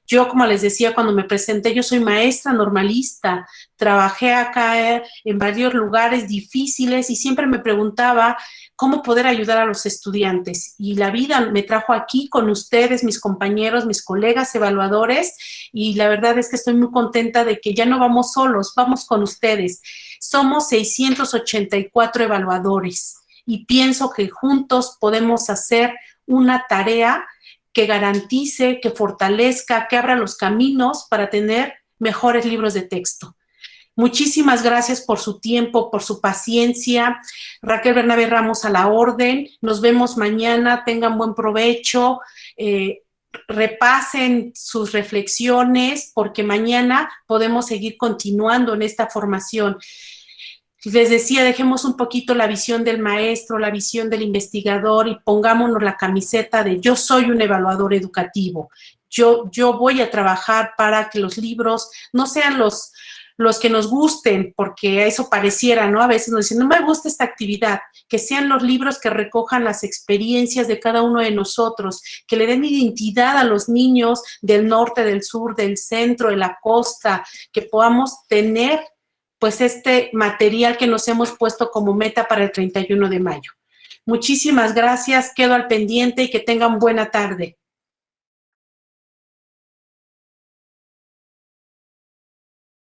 Yo, como les decía cuando me presenté, yo soy maestra normalista, trabajé acá en varios lugares difíciles y siempre me preguntaba cómo poder ayudar a los estudiantes. Y la vida me trajo aquí con ustedes, mis compañeros, mis colegas evaluadores, y la verdad es que estoy muy contenta de que ya no vamos solos, vamos con ustedes. Somos 684 evaluadores y pienso que juntos podemos hacer una tarea que garantice, que fortalezca, que abra los caminos para tener mejores libros de texto. Muchísimas gracias por su tiempo, por su paciencia. Raquel Bernabé Ramos a la orden. Nos vemos mañana. Tengan buen provecho. Repasen sus reflexiones porque mañana podemos seguir continuando en esta formación. Les decía, dejemos un poquito la visión del maestro, la visión del investigador y pongámonos la camiseta de yo soy un evaluador educativo. Yo voy a trabajar para que los libros no sean los que nos gusten, porque a eso pareciera, ¿no? A veces nos dicen, no me gusta esta actividad, que sean los libros que recojan las experiencias de cada uno de nosotros, que le den identidad a los niños del norte, del sur, del centro, de la costa, que podamos tener pues este material que nos hemos puesto como meta para el 31 de mayo. Muchísimas gracias, quedo al pendiente y que tengan buena tarde.